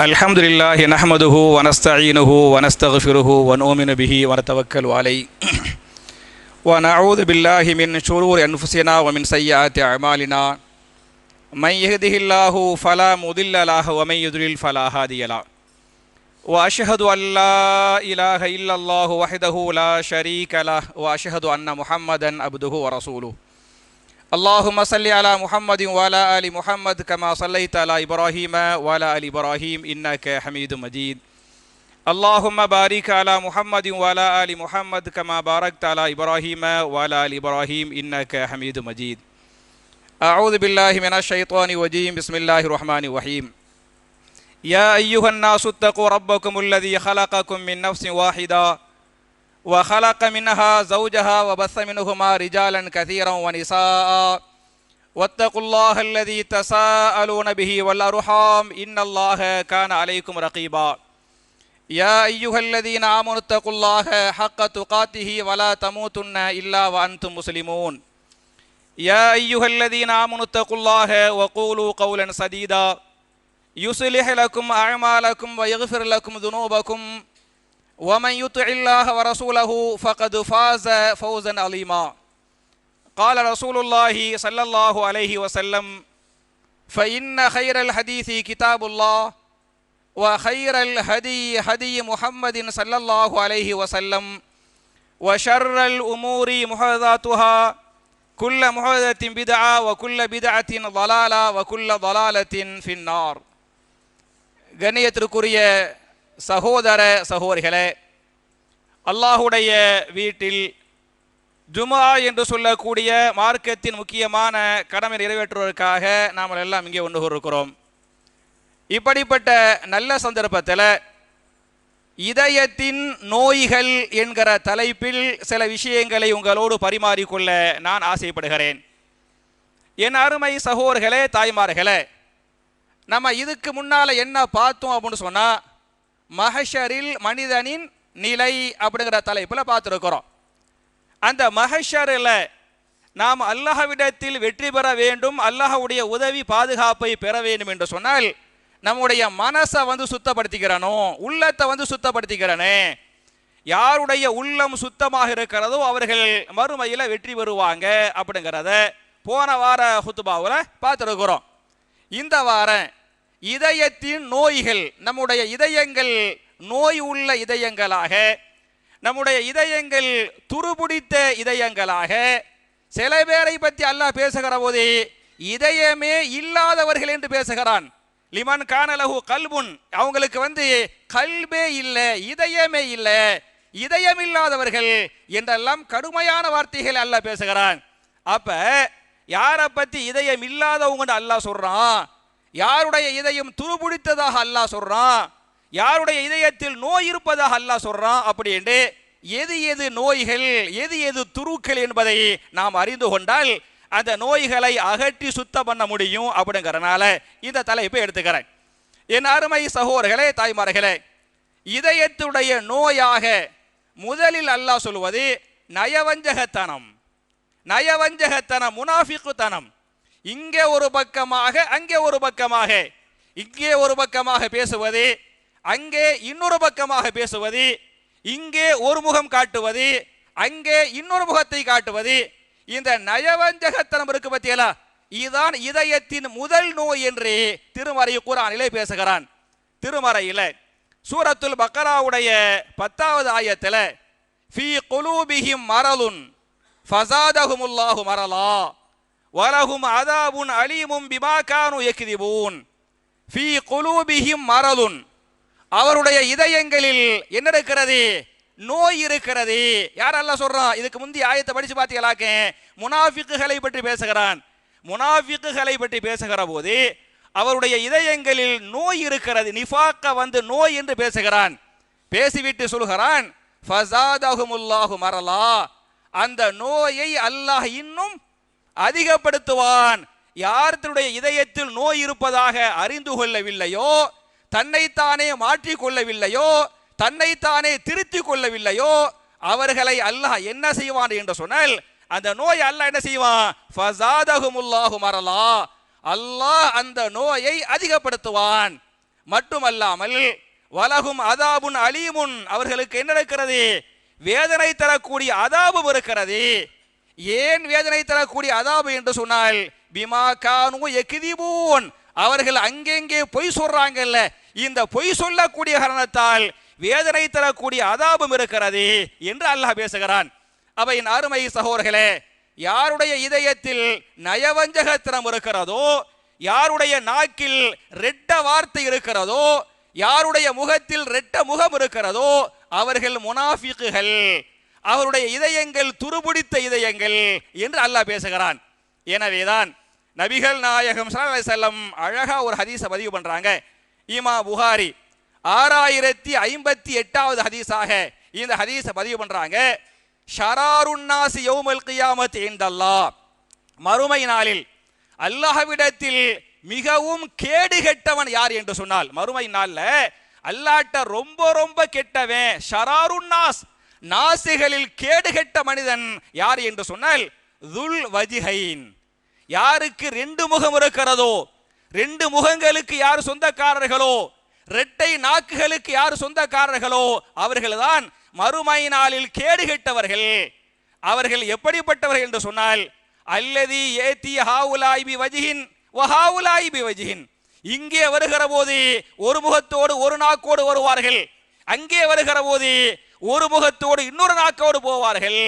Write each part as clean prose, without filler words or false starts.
அல்ஹம்துலில்லாஹி நஹ்மதுஹு வ நஸ்தஈனுஹு வ நஸ்தக்ஃபிருஹு வ நு'மினு பிஹி வ நதவக்கலு அலைஹி வ நஊது பில்லாஹி மின் ஷுரூரி அன்ஃபுஸினா வ மின் ஸய்யிஆத்தி அஅமாலினா மை யஹ்திஹில்லாஹு ஃபலா முதில்ல லஹு வ மை யுத்லில் ஃபலா ஹாதிய லஹு வ அஷ்ஹது அல்லா இலாஹ இல்லல்லாஹு வஹ்தஹு லா ஷரீக லஹு வ அஷ்ஹது அன்ன முஹம்மதன் அப்துஹு வ ரசூலுஹு அல்லாஹும்ம ஸல்லி அலா முஹம்மதின் வ அலா ஆலி முஹம்மத் கமா ஸல்லைத அலா இப்ராஹீம வ அலா ஆலி இப்ராஹீம் இன்னக ஹமீதும் மஜீத். அல்லாஹும்ம பாரிக் அலா முஹம்மதின் வ அலா ஆலி முஹம்மத் கமா பாரக்த அலா இப்ராஹீம வ அலா ஆலி இப்ராஹீம் இன்னக ஹமீதும் மஜீத். அஊது பில்லாஹி மினஷ் ஷைத்தானிர் ரஜீம். பிஸ்மில்லாஹிர் ரஹ்மானிர் ரஹீம். யா அய்யுஹன் நாஸு தகு ரப்பக்குமுல் லதீ ஹலகக்கும் மின் நஃப்ஸின் வாஹிதா وخلق منها زوجها وبث منهما رجالا كثيرا ونساء واتقوا الله الذي تساءلون به والأرحام إن الله كان عليكم رقيبا يا أيها الذين آمنوا اتقوا الله حق تقاته ولا تموتن إلا وأنتم مسلمون يا أيها الذين آمنوا اتقوا الله وقولوا قولا سديدا يصلح لكم أعمالكم ويغفر لكم ذنوبكم ومن يطع الله ورسوله فقد فاز فوزا عظيما. قال رسول الله صلى الله عليه وسلم فإن خير الحديث كتاب الله وخير الهدي هدي محمد صلى الله عليه وسلم وشر الأمور محدثاتها كل محدثة بدعة وكل بدعة ضلالة وكل ضلالة في النار. கண்ணியத்திற்குரிய சகோதர சகோதரிகளே, அல்லாஹுடைய வீட்டில் ஜுமா என்று சொல்லக்கூடிய மார்க்கத்தின் முக்கியமான கடமை நிறைவேற்றுவதற்காக நாம் எல்லாம் இங்கே ஒன்று கூறுகிறோம். இப்படிப்பட்ட நல்ல சந்தர்ப்பத்தில் இதயத்தின் நோய்கள் என்கிற தலைப்பில் சில விஷயங்களை உங்களோடு பரிமாறிக்கொள்ள நான் ஆசைப்படுகிறேன். என் அருமை சகோதரர்களே, தாய்மார்களே, நம்ம இதுக்கு முன்னால் என்ன பார்த்தோம் அப்படின்னு சொன்னால், மஹஷரில் மனிதனின் நிலை அப்படிங்கிற தலைப்பில் பார்த்துருக்கிறோம். அந்த மஹஷரில் நாம் அல்லாஹ்விடத்தில் வெற்றி பெற வேண்டும், அல்லாஹ்வுடைய உதவி பாதுகாப்பை பெற வேண்டும் என்று சொன்னால் நம்முடைய மனசை சுத்தப்படுத்திக்கிறனோ, உள்ளத்தை சுத்தப்படுத்திக்கிறனே. யாருடைய உள்ளம் சுத்தமாக இருக்கிறதோ அவர்கள் மறுமையில் வெற்றி பெறுவாங்க அப்படிங்கிறத போன வார ஹுத்துபாவில் பார்த்துருக்கிறோம். இந்த வாரம் இதயத்தின் நோய்கள், நம்முடைய இதயங்கள் நோய் உள்ள இதயங்களாக, நம்முடைய இதயங்கள் துருபிடித்த இதயங்களாக, சில பேரை பற்றி அல்லாஹ் பேசுகிற போது இதயமே இல்லாதவர்கள் என்று பேசுகிறான். லிமன் கானலஹு கல்புன், அவங்களுக்கு கல்பே இல்லை, இதயமே இல்லை, இதயம் இல்லாதவர்கள் என்றெல்லாம் கடுமையான வார்த்தைகள் அல்லாஹ் பேசுகிறான். அப்ப யாரை பற்றி இதயம் இல்லாதவங்க அல்லாஹ் சொல்றான், யாருடைய இதயம் துருபிடித்ததாக அல்லாஹ் சொல்றான், யாருடைய இதயத்தில் நோய் இருப்பதாக அல்லாஹ் சொல்றான். அப்படி என்று எது எது நோய்கள், எது எது துருக்கள் என்பதை நாம் அறிந்து கொண்டால் அந்த நோய்களை அகற்றி சுத்தம் பண்ண முடியும். அப்படிங்கிறனால இந்த தலைப்பை எடுத்துக்கிறேன். என் அருமை சகோதரர்களே, தாய்மார்களே, இதயத்துடைய நோயாக முதலில் அல்லாஹ் சொல்வது நயவஞ்சகத்தனம். நயவஞ்சகத்தனம், முனாஃபிக்குத்தனம். இங்கே ஒரு பக்கமாக, அங்கே ஒரு பக்கமாக, இங்கே ஒரு பக்கமாக பேசுவது, அங்கே இன்னொரு பக்கமாக பேசுவது, இங்கே ஒரு முகம் காட்டுவது, அங்கே இன்னொரு முகத்தை காட்டுவது, இந்த நயவஞ்சகத்தனம் இருக்கு பத்தியலா, இதுதான் இதயத்தின் முதல் நோய் என்று திருமறை குர்ஆனிலே பேசுகிறான். திருமறையில் சூரத்துல் பக்கராவுடைய 10வது ஆயத்தில் ஃபீ குலூபிஹிம் மரலுன் ஃபஸாதஹுமுல்லாஹு மரலா வலஹும் அதாபுன் அலீமும் பிமா கானூ யக்திபூன். ஃபீ குலூபிஹிம் மரலுன், அவருடைய இதயங்களில் என்ன இருக்கிறது? நோய் இருக்கிறது. யார் அல்லாஹ் சொல்றான்? இதுக்கு முந்தைய ஆயத்தை படிச்சு பார்த்தீங்களாக்க முனாஃபிக்குகளை பற்றி பேசுகிறான். முனாஃபிக்குகளை பற்றி பேசுகிற போது அவருடைய இதயங்களில் நோய் இருக்கிறது, நிஃபாக்க நோய் என்று பேசுகிறான். பேசிவிட்டு சொல்கிறான் ஃபஸாதஹுமுல்லாஹு மரலா, அந்த நோயை அல்லாஹ் இன்னும் அதிகப்படுத்துவான். யாருடைய இதயத்தில் நோய் இருப்பதாக அறிந்து கொள்ளவில்லையோ, தன்னைத்தானே மாற்றிக் கொள்ளவில்லையோ, தன்னைத்தானே திருத்திக் கொள்ளவில்லையோ, அவர்களை அல்லாஹ் என்ன செய்வான் என்று சொன்னால் அந்த நோய் அல்லாஹ் என்ன செய்வான்? ஃபஸாதஹுமுல்லாஹு மரலா, அல்லாஹ் அந்த நோயை அதிகப்படுத்துவான். மட்டுமல்லாமல் வலகும் அதாபுன் அலீமுன், அவர்களுக்கு என்ன இருக்கிறது? வேதனை தரக்கூடிய அதாபும் இருக்கிறது. ஏன் வேதனை தரக்கூடிய அதாபு என்று சொன்னால், பிமா கானு யக்திபூன், அவர்கள் அங்கெங்கே பொய் சொல்றாங்கல்ல, இந்த பொய் சொல்லக்கூடிய காரணத்தால் வேதனை தரக்கூடிய அதாபும் இருக்கிறது என்று அல்லாஹ் பேசுகிறான். அப்ப என் அருமை சகோதரர்களே, யாருடைய இதயத்தில் நயவஞ்சகத்திரம் இருக்கிறதோ, யாருடைய நாக்கில் ரெட்ட வார்த்தை இருக்கிறதோ, யாருடைய முகத்தில் ரெட்ட முகம் இருக்கிறதோ, அவர்கள் முனாஃபிக்குகள், அவருடைய இதயங்கள் துருபிடித்த இதயங்கள் என்று அல்லாஹ் பேசுகிறான். எனவேதான் நபிகள் நாயகம் ஸல்லல்லாஹு அலைஹி வஸல்லம் அழகா ஒரு ஹதீஸை பதிவு பண்றாங்க. இமாம் புகாரி 6058வது ஹதீஸாக இந்த ஹதீஸை பதிவு பண்றாங்க. ஷராருன் நாசி யௌமல் கியாமத் இன்தல்லாஹ், மறுமை நாளில் அல்லாஹ்விடத்தில் மிகவும் கேடு கெட்டவன் யார் என்று சொன்னால், மறுமை நாள்ல அல்லாஹ்ட்ட ரொம்ப ரொம்ப கெட்டவன், ஷராருன் நாஸ், நாசிகளில் கேடு கெட்ட மனிதன் யார் என்று சொன்னால், துல் வஜ்ஹைன், யாருக்கு ரெண்டு முகம் இருக்கிறதோ, ரெண்டு முகங்களுக்கு யார் சொந்தக்காரர்களோ, இரட்டை நாக்குகளுக்கு யார் சொந்தக்காரர்களோ, அவர்கள்தான் மறுமை நாளில் கேடு கெட்டவர்கள். அவர்கள் எப்படிப்பட்டவர்கள் என்று சொன்னால், அல்லதி ஏத்தி ஹாவுலாய் பி வஜ்ஹின் வ ஹாவுலாய் பி வஜ்ஹின், இங்கே வருகிற போது ஒரு முகத்தோடு ஒரு நாக்கோடு வருவார்கள், அங்கே வருகிற போது ஒரு முகத்தோடு இன்னொரு நாக்கோடு போவார்கள்.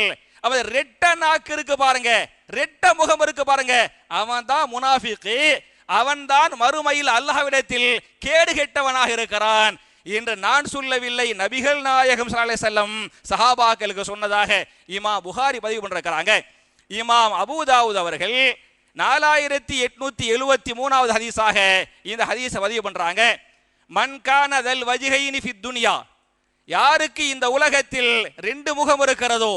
அவன் ரெட்ட நாக்கு இருக்கு பாருங்க, ரெட்ட முகம் இருக்கு பாருங்க, அவன் தான் முனாஃபிக், அவன் தான் மறுமையில் அல்லாஹ்விடத்தில் கேடு கெட்டவனாக இருக்கிறான் என்று நான் சொல்லவில்லை, நபிகள் நாயகம் ஸல்லல்லாஹு அலைஹி வஸல்லம் சஹாபாக்களுக்கு சொன்னதாக இமாம் புகாரி பதிவு பண்றாங்க. இமாம் அபூதாவூத் அவர்கள் 4873வது ஹதீஸாக இந்த ஹதீஸை பதிவு பண்றாங்க. மன் கான தல் வஜ்ஹைனி ஃபித் துன்யா, யாருக்கு இந்த உலகத்தில் ரெண்டு முகம் இருக்கிறதோ,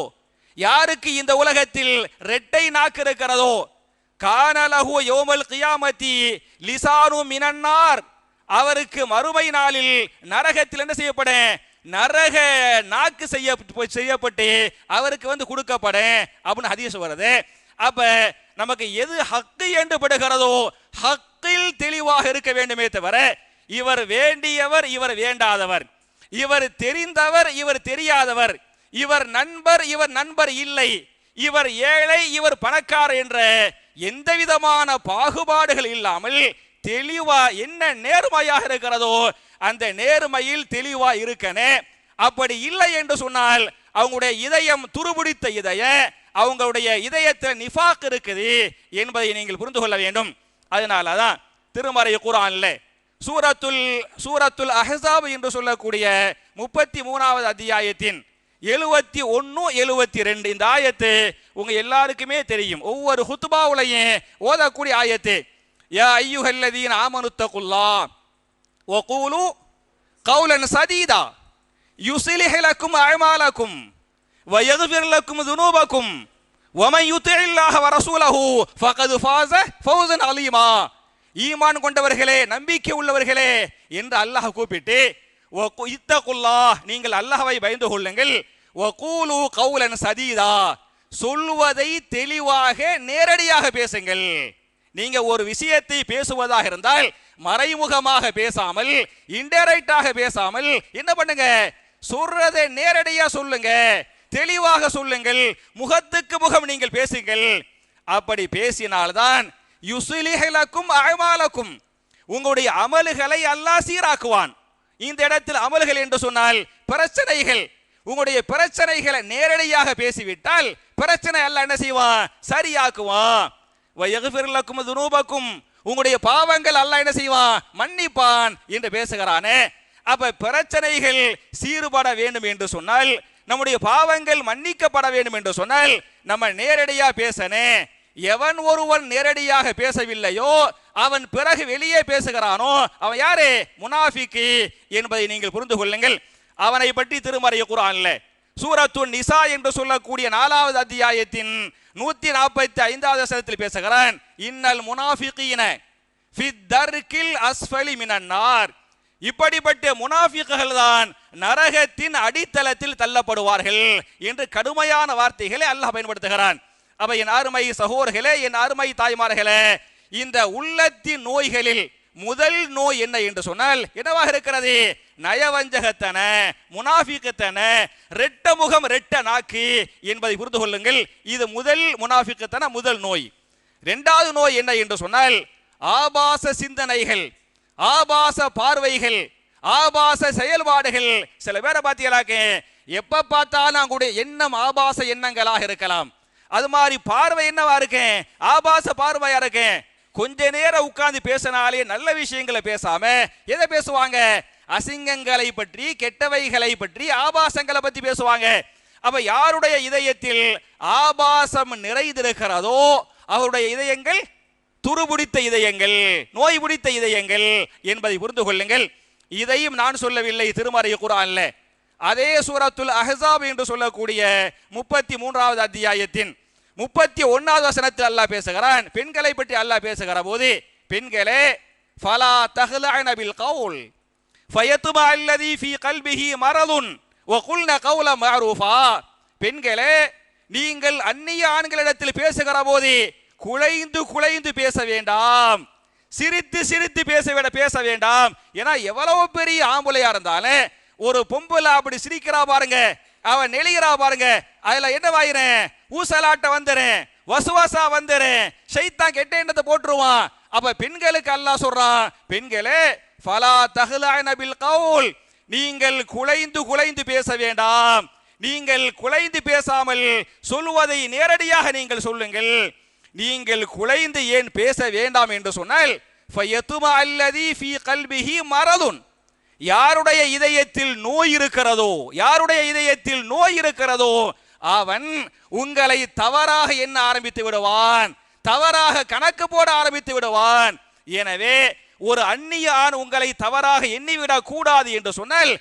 யாருக்கு இந்த உலகத்தில் ரெட்டை நாக்கு இருக்கிறதோ, கான லஹு யௌமல் கியாமத்தி லிசானு மினன்னார், அவருக்கு மறுமை நாளில் நரகத்தில் என்ன செய்யப்பட, நரக நாக்கு செய்யப்பட்டு அவருக்கு கொடுக்கப்படும் அப்படின்னு ஹதீஸ் வருது. அப்ப நமக்கு எது ஹக்கு என்று படுகிறதோ ஹக்கில் தெளிவாக இருக்க வேண்டுமே தவிர, இவர் வேண்டியவர் இவர் வேண்டாதவர், இவர் தெரிந்தவர் இவர் தெரியாதவர், இவர் நண்பர் இவர் நண்பர் இல்லை, இவர் ஏழை இவர் பணக்காரர் என்ற எந்த விதமான பாகுபாடுகள் இல்லாமல் தெளிவா என்ன நேர்மையாக இருக்கிறதோ அந்த நேர்மையில் தெளிவா இருக்கனே. அப்படி இல்லை என்று சொன்னால் அவங்களுடைய இதயம் துருபிடித்த இதயம், அவங்களுடைய இதயத்தில் நிஃபாக் இருக்குது என்பதை நீங்கள் புரிந்து கொள்ள வேண்டும். அதனாலதான் திருமறை குர்ஆன்ல சூரத்துல் அஹ்ஸாப் என்று சொல்லக்கூடிய 33வது அத்தியாயத்தின் 71, 72 இந்த ஆயத்து உங்க எல்லாருக்குமே தெரியும், ஒவ்வொரு ஹுத்பாவுலையும் ஓதக்கூடிய ஆயத்து. யா அய்யுஹல்லதீன ஆமனுத்தகுல்லாஹ் வகூலு கௌலன் சதீதா யுஸ்லிஹ் லக்கும் அஅமாலக்கும் வயக்ஃபிர் லக்கும் ذுனூபக்கும் வமன் யுத்திஇல்லாஹ வரசூலஹு ஃபகத் ஃபாஸ ஃபௌஸன் அலீமா. ஈமான் கொண்டவர்களே, நம்பிக்கை உள்ளவர்களே என்று அல்லாஹ் கூப்பிட்டு, இத்தகுல்லாஹ், நீங்கள் அல்லாஹ்வை பயந்து கொள்ளுங்கள், வகூலு கௌலன் சதீதா, சொல்வதை தெளிவாக நேரடியாக பேசுங்கள். நீங்க ஒரு விஷயத்தை பேசுவதாக இருந்தால் மறைமுகமாக பேசாமல், இன்டைரக்டாக பேசாமல் என்ன பண்ணுங்க, சொல்றதை நேரடியா சொல்லுங்க, தெளிவாக சொல்லுங்கள், முகத்துக்கு முகம் நீங்கள் பேசுங்கள். அப்படி பேசினால்தான் யுஸ்லிஹ் லக்கும் அஅமாலக்கும், உங்களுடைய அமல்களை அல்லாஹ் சீராக்குவான். இந்த இடத்தில் அமல்கள் என்று சொன்னால் பிரச்சனைகள், உங்களுடைய பிரச்சனைகளை நேரடியாக பேசிவிட்டால் பிரச்சனை அல்லாஹ் என்ன செய்வான், சரியாக்குவான். வயக்ஃபிர் லக்கும் ذுனூபக்கும், உங்களுடைய பாவங்கள் அல்லாஹ் என்ன செய்வான், மன்னிப்பான் என்று பேசுகிறானே. அப்ப பிரச்சனைகள் சீர்பட வேண்டும் என்று சொன்னால், நம்முடைய பாவங்கள் மன்னிக்கப்பட வேண்டும் என்று சொன்னால் நம்ம நேரடியா பேசனே. எவன் ஒருவன் நேரடியாக பேசவில்லையோ அவன் பிறகு வெளியே பேசுகிறானோ அவன் யாரு, முனாஃபிக்கு என்பதை நீங்கள் புரிந்து கொள்ளுங்கள். அவனை பற்றி திருமறை குர்ஆன்ல சூரத்துன் நிசா என்று சொல்லக்கூடிய 4வது அத்தியாயத்தின் 145வது வசனத்தில் பேசுகிறான், இன்னல் முனாஃபிகீன ஃபித் தர்கில் அஸ்ஃபலி மினன் நார், இப்படிப்பட்ட முனாஃபிக்குகள் தான் நரகத்தின் அடித்தளத்தில் தள்ளப்படுவார்கள் என்று கடுமையான வார்த்தைகளை அல்லாஹ் பயன்படுத்துகிறான். அப்ப என் அருமை சகோதரர்களே, என் அருமை தாய்மார்களே, இந்த உள்ளத்தின் நோய்களில் முதல் நோய் என்ன என்று சொன்னால் என்னவாக இருக்கிறது? நயவஞ்சகத்தன, முனாஃபிக்குத்தன, ரெட்ட முகம் ரெட்ட நாக்கு என்பதை புரிந்து கொள்ளுங்கள். இது முதல் முனாஃபிக்குத்தன, முதல் நோய். இரண்டாவது நோய் என்ன என்று சொன்னால் ஆபாச சிந்தனைகள், ஆபாச பார்வைகள், ஆபாச செயல்பாடுகள். சில பேரை பார்த்தீங்களாக்க எப்ப பார்த்தாலும் கூட எண்ணம் ஆபாச எண்ணங்களாக இருக்கலாம். அது மாதிரி பார்வை என்னவா இருக்கேன்? ஆபாச பார்வையா இருக்கேன். கொஞ்ச நேரம் உட்கார்ந்து பேசினாலே நல்ல விஷயங்களை பேசாம எதை பேசுவாங்க? அசிங்கங்களை பற்றி, கெட்டவைகளை பற்றி, ஆபாசங்களை பற்றி பேசுவாங்க. அப்ப யாருடைய இதயத்தில் ஆபாசம் நிறைந்திருக்கிறதோ அவருடைய இதயங்கள் துருபிடித்த இதயங்கள், நோய் பிடித்த இதயங்கள் என்பதை புரிந்து கொள்ளுங்கள். இதையும் நான் சொல்லவில்லை, திருமறை குர்ஆன்ல அதே சூரத்துல் அஹ்ஸாப் என்று சொல்லக்கூடிய 33வது அத்தியாயத்தின் 31வது வசனத்தில் அல்லாஹ் பேசுகிறான். பெண்களை பற்றி அல்லாஹ் பேசுகிற போது, பெண்களே ஃபலா தஹ்லஅன பில் கவுல் ஃபயத்மா அல்லதி ஃபீ கல்பிஹி மரதுன் வகுல்ன கௌலன் மஅரூஃபா. பெண்களே நீங்கள் அந்நிய ஆண்களிடத்தில் பேசுகிற போது குழைந்து குழைந்து பேச வேண்டாம், சிரித்து சிரித்து பேச வேண்டாம். ஏன்னா எவ்வளவு பெரிய ஆம்பளையா இருந்தாலும் ஒரு பொம்பளை அப்படி சிரிக்கிறா பாருங்க, அவன் நெளிகிறா பாருங்க, அதுல என்னவாயிரேன்? ஊசலாட்ட வந்துறேன், வசுவாசா வந்துறேன், ஷைத்தான் கெட்ட எண்ணத்தை போட்டுருவான். அப்ப பெண்களுக்கு அல்லாஹ் சொல்றான், பெண்களே ஃபலா தஹ்லஅன பில் கவுல், நீங்கள் குழைந்து குழைந்து பேச வேண்டாம். நீங்கள் குழைந்து பேசாமல் சொல்வதை நேரடியாக நீங்கள் சொல்லுங்கள். நீங்கள் குழைந்து ஏன் பேச வேண்டாம் என்று சொன்னால் ஃபயத்மா அல்லதி ஃபீ கல்பிஹி மரதுன், யாருடைய இதயத்தில் நோய் இருக்கிறதோ, யாருடைய இதயத்தில் நோய் இருக்கிறதோ அவன் உங்களை தவறாக எண்ண ஆரம்பித்து விடுவான், தவறாக கணக்கு போட ஆரம்பித்து விடுவான். எனவே ஒரு அந்நிய ஆண் உங்களை தவறாக எண்ணிவிடக் கூடாது என்று சொன்னால்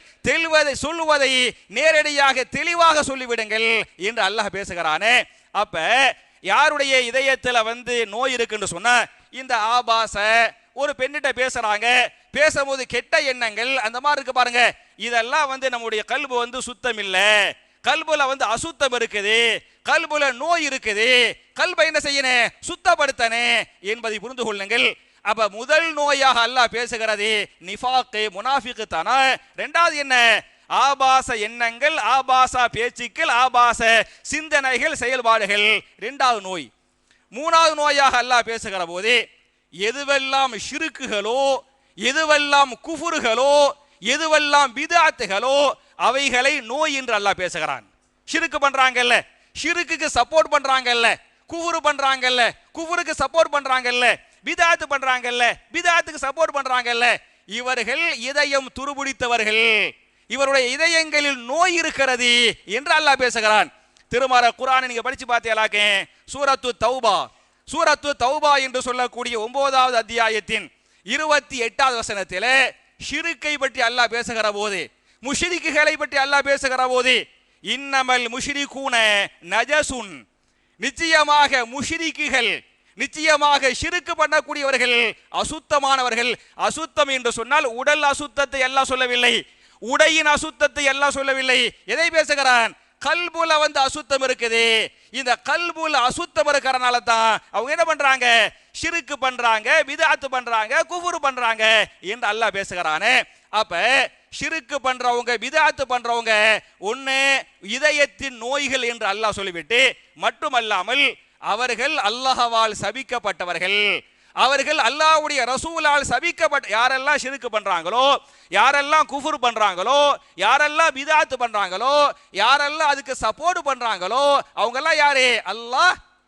சொல்லுவதை நேரடியாக தெளிவாக சொல்லிவிடுங்கள் என்று அல்லாஹ் பேசுகிறானே. அப்ப யாருடைய இதயத்துல நோய் இருக்குன்னு சொன்னா, இந்த ஆபாச ஒரு பெண்ணிட்ட பேசுறாங்க, பேசும்போது கெட்ட எண்ணங்கள் அந்த மாதிரி இருக்கு பாருங்க, இதெல்லாம் நம்முடைய கல்பு சுத்தம் இல்ல, கல்புல அசுத்தம் இருக்குது, கல்புல நோய் இருக்குது, கல்பை என்ன செய்யணும்? சுத்தப்படுத்தனே என்பதை புரிந்து கொள்ளுங்கள். அப்ப முதல் நோயாக அல்லாஹ் பேசுகிறது நிஃபாக், முனாஃபிக் தானா. இரண்டாவது என்ன? ஆபாச எண்ணங்கள், ஆபாச பேச்சுக்கள், ஆபாச சிந்தனைகள், செயல்பாடுகள். இரண்டாவது நோய். மூணாவது நோயாக அல்லாஹ் பேசுகிற போது எதுவெல்லாம் ஷிருக்குகளோ, எதுவெல்லாம் குஃபுர்களோ, எதுவெல்லாம் பித்அத்துகளோ அவைகளை நோய் என்று அல்லாஹ் பேசுகிறான். ஷிருக்கு பண்றாங்கல்ல, ஷிருக்குக்கு சப்போர்ட் பண்றாங்கல்ல, குஃபுரு பண்றாங்கல்ல, குஃபுருக்கு சப்போர்ட் பண்றாங்கல்ல, பித்அத் பண்றாங்கல்ல, பித்அத்துக்கு சப்போர்ட் பண்றாங்கல்ல, இவர்கள் இதயம் துருபிடித்தவர்கள், இவருடைய இதயங்களில் நோய் இருக்கிறது என்று அல்லாஹ் பேசுகிறான். திருமறை குர்ஆனை நீங்க படிச்சு பார்த்தீங்களாக்க சூரத்து தௌபா, சூரத்து தௌபா என்று சொல்லக்கூடிய 9வது அத்தியாயத்தின் 28வது வசனத்திலே ஷிருக்கை பற்றி அல்லாஹ் பேசுகிற போது, முஷ்ரிக்குகளை பற்றி அல்லாஹ் பேசுகிற போது, இன்னமல் முஷ்ரிகூன நஜசுன், நிச்சயமாக முஷ்ரிக்குகள், நிச்சயமாக ஷிருக்கு பண்ணக்கூடியவர்கள் அசுத்தமானவர்கள். அசுத்தம் என்று சொன்னால் உடல் அசுத்தத்தை எல்லாம் சொல்லவில்லை, உடையின் அசுத்தத்தை எல்லாம் சொல்லவில்லை. எதை பேசுகிறான்? கல்புல அசுத்தம் இருக்குது. இந்த கல்புல அசுத்தம் இருக்கிறனால தான் அவங்க என்ன பண்றாங்க? ஷிருக்கு பண்றாங்க, பித்அத் பண்றாங்க, குஃபுர் பண்றாங்க என்று அல்லாஹ் பேசுகிறானே. அப்ப ஷிருக்கு பண்றவங்க, பித்அத் பண்றவங்க ஒண்ணு இதயத்தின் நோய்கள் என்று அல்லாஹ் சொல்லிவிட்டு, மட்டுமல்லாமல் அவர்கள் அல்லாஹ்வால் சபிக்கப்பட்டவர்கள், அவர்கள் அல்லாஹ்வுடைய ரசூலால் சபிக்கப்பட்ட, யாரெல்லாம் ஷிருக்கு பண்றாங்களோ, யாரெல்லாம் குஃபுர் பண்றாங்களோ, யாரெல்லாம் பித்அத் பண்றாங்களோ, யாரெல்லாம் அதுக்கு சப்போர்ட் பண்றாங்களோ அவங்க எல்லாம் யாரு?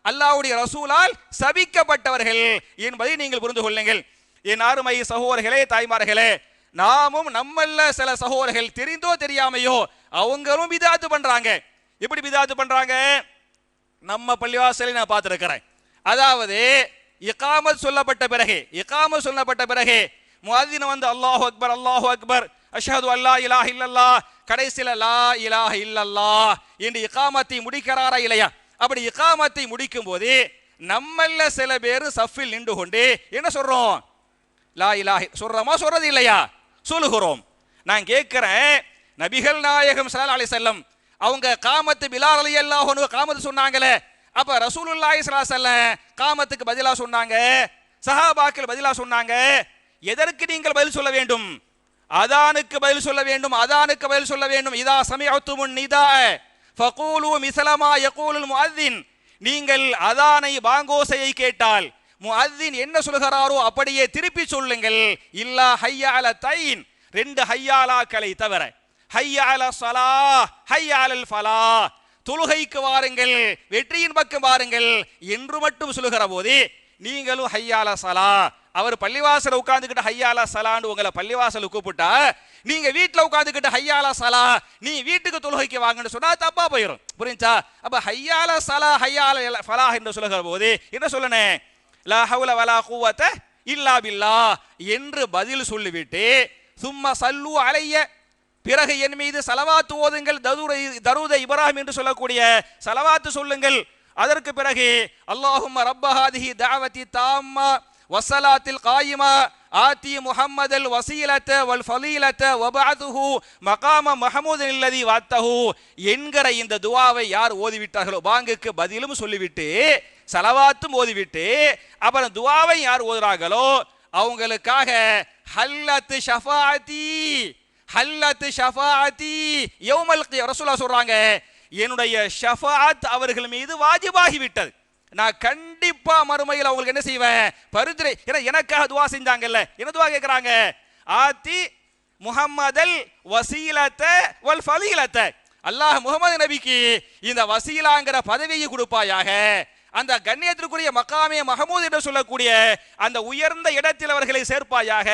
அல்லாஹ்வுடைய ரசூலால் சபிக்கப்பட்டவர்கள் என்பதை நீங்கள் புரிந்து கொள்ளுங்கள். என் அருமை சகோதரர்களே, தாய்மார்களே, நாமும் நம்மல்ல சில சகோதரர்கள் தெரிந்தோ தெரியாமையோ அவங்களும் பித்அத் பண்றாங்க. எப்படி பித்அத் பண்றாங்க? நம்ம பள்ளிவாசலை நான் பார்த்திருக்கிறேன். அதாவது இகாமத் சொல்லப்பட்ட பிறகு, இகாமத் சொல்லப்பட்ட பிறகு முஅத்தின் அல்லாஹு அக்பர், அல்லாஹு அக்பர், அஷ்ஹது அல்லா இலாஹ இல்லல்லாஹ், கடைசில லா இலாஹ இல்லல்லாஹ் என்று இகாமத்தை முடிக்கிறாரா இல்லையா? அப்படி இகாமத்தை முடிக்கும் போது நம்மல்ல சில பேர் சஃபில் நின்று கொண்டு என்ன சொல்றோம்? லா இலாஹ சொல்றோமா, சொல்றது இல்லையா? சொல்லுகிறோம். நான் கேட்கிறேன், நபிகள் நாயகம் ஸல்லல்லாஹு அலைஹி வஸல்லம் அவங்க காமத்து பிலால் ரலியல்லாஹு அன்ஹு காமத்து சொன்னாங்களே, அப்ப ரசூலுல்லாஹி ஸல்லல்லாஹு அலைஹி வஸல்லம் காமத்துக்கு பதிலா சொன்னாங்க சஹாபாக்கள் பதிலா சொன்னாங்க, எதற்கு நீங்கள் பதில் சொல்ல வேண்டும்? அதானுக்கு பதில் சொல்ல வேண்டும், அதானுக்கு பதில் சொல்ல வேண்டும். இதா சமிஅத்துமுன் நிதா ஃபகூலு மிஸ்லமா யகூலுல் முஅத்தின். நீங்கள் அதானை பாங்கோசையை கேட்டால் முஅத்தின் என்ன சொல்கிறாரோ அப்படியே திருப்பி சொல்லுங்கள். இல்லா ஹய்யா அல தைன், ரெண்டு ஹய்யாலாக்களை தவிர, ஹய்யா அல ஸலாஹ் ஹய்யா அலல் ஃபலாஹ், தொழுகைக்கு வாருங்கள், வெற்றியின் பக்கம் வாருங்கள் என்று மட்டும் சொல்லுகிற போது நீங்களும் ஹய்யா அல ஸலாஹ், அவர் பள்ளிவாசல உட்கார்ந்துக்கிட்டு ஹய்யா அல ஸலான்னு உங்களை பள்ளிவாசல கூப்பிட்டா நீங்க வீட்டுல உட்கார்ந்துக்கிட்டு ஹய்யா அல ஸலாஹ், நீ வீட்டுக்கு தொழுகைக்கு வாங்கன்னு சொன்னா தப்பா போயிடும். புரிஞ்சா? அப்ப ஹய்யா அல ஸலாஹ் ஹய்யா அல ஃபலாஹ் என்று சொல்லுகிற போது என்ன சொல்லணும்? லா ஹவுல வலா குவத இல்லா பில்லாஹ் என்று பதில் சொல்லிவிட்டு சும்மா சல்லு அலைய, பிறகு என் மீது சலவாத்து ஓதுங்கள், தரூத இப்ராஹிம் என்று சொல்லக்கூடிய சலவாத்து சொல்லுங்கள். அதற்கு பிறகு அல்லாஹும்ம ரப்ப ஹாதிஹி தஅவதி தாம்மா வஸ்ஸலாத்தில் காயிமா ஆதி முஹம்மதல் வசீலத வல் ஃபலீலத வபஅதுஹு மகாம மஹமூதன் அல்லதி வஅத்தஹு என்கிற இந்த துஆவை யார் ஓதிவிட்டார்களோ, பாங்குக்கு பதிலும் சொல்லிவிட்டு சலவாத்தும் ஓதிவிட்டு அப்புறம் துஆவை யார் ஓதுறாங்களோ அவங்களுக்காக ஹல்லத் ஷஃபாஅத்தி, ஹல்லத் ஷஃபாஅத்தி யௌமல் கியாமah, ரசூலுல்லாஹ் சொல்றாங்க, என்னுடைய ஷஃபாஅத் அவர்கள் மீது வாஜிபாகி விட்டது. நான் கண்டிப்பா மறுமையில் அவங்களுக்கு என்ன செய்வேன்? பரிந்துரை. ஏன்னா எனக்காக துவா செஞ்சாங்கல்ல. என்ன துவா கேட்கிறாங்க? ஆதி முஹம்மதல் வசீலத வல் ஃபலீலத, அல்லாஹ் முஹம்மது நபிக்கு இந்த வசீலாங்கிற பதவியை கொடுப்பாயாக, அந்த கண்ணியத்திற்குரிய மகாமே மஹமூத் என்று சொல்லக்கூடிய அந்த உயர்ந்த இடத்தில் அவர்களை சேர்ப்பாயாக.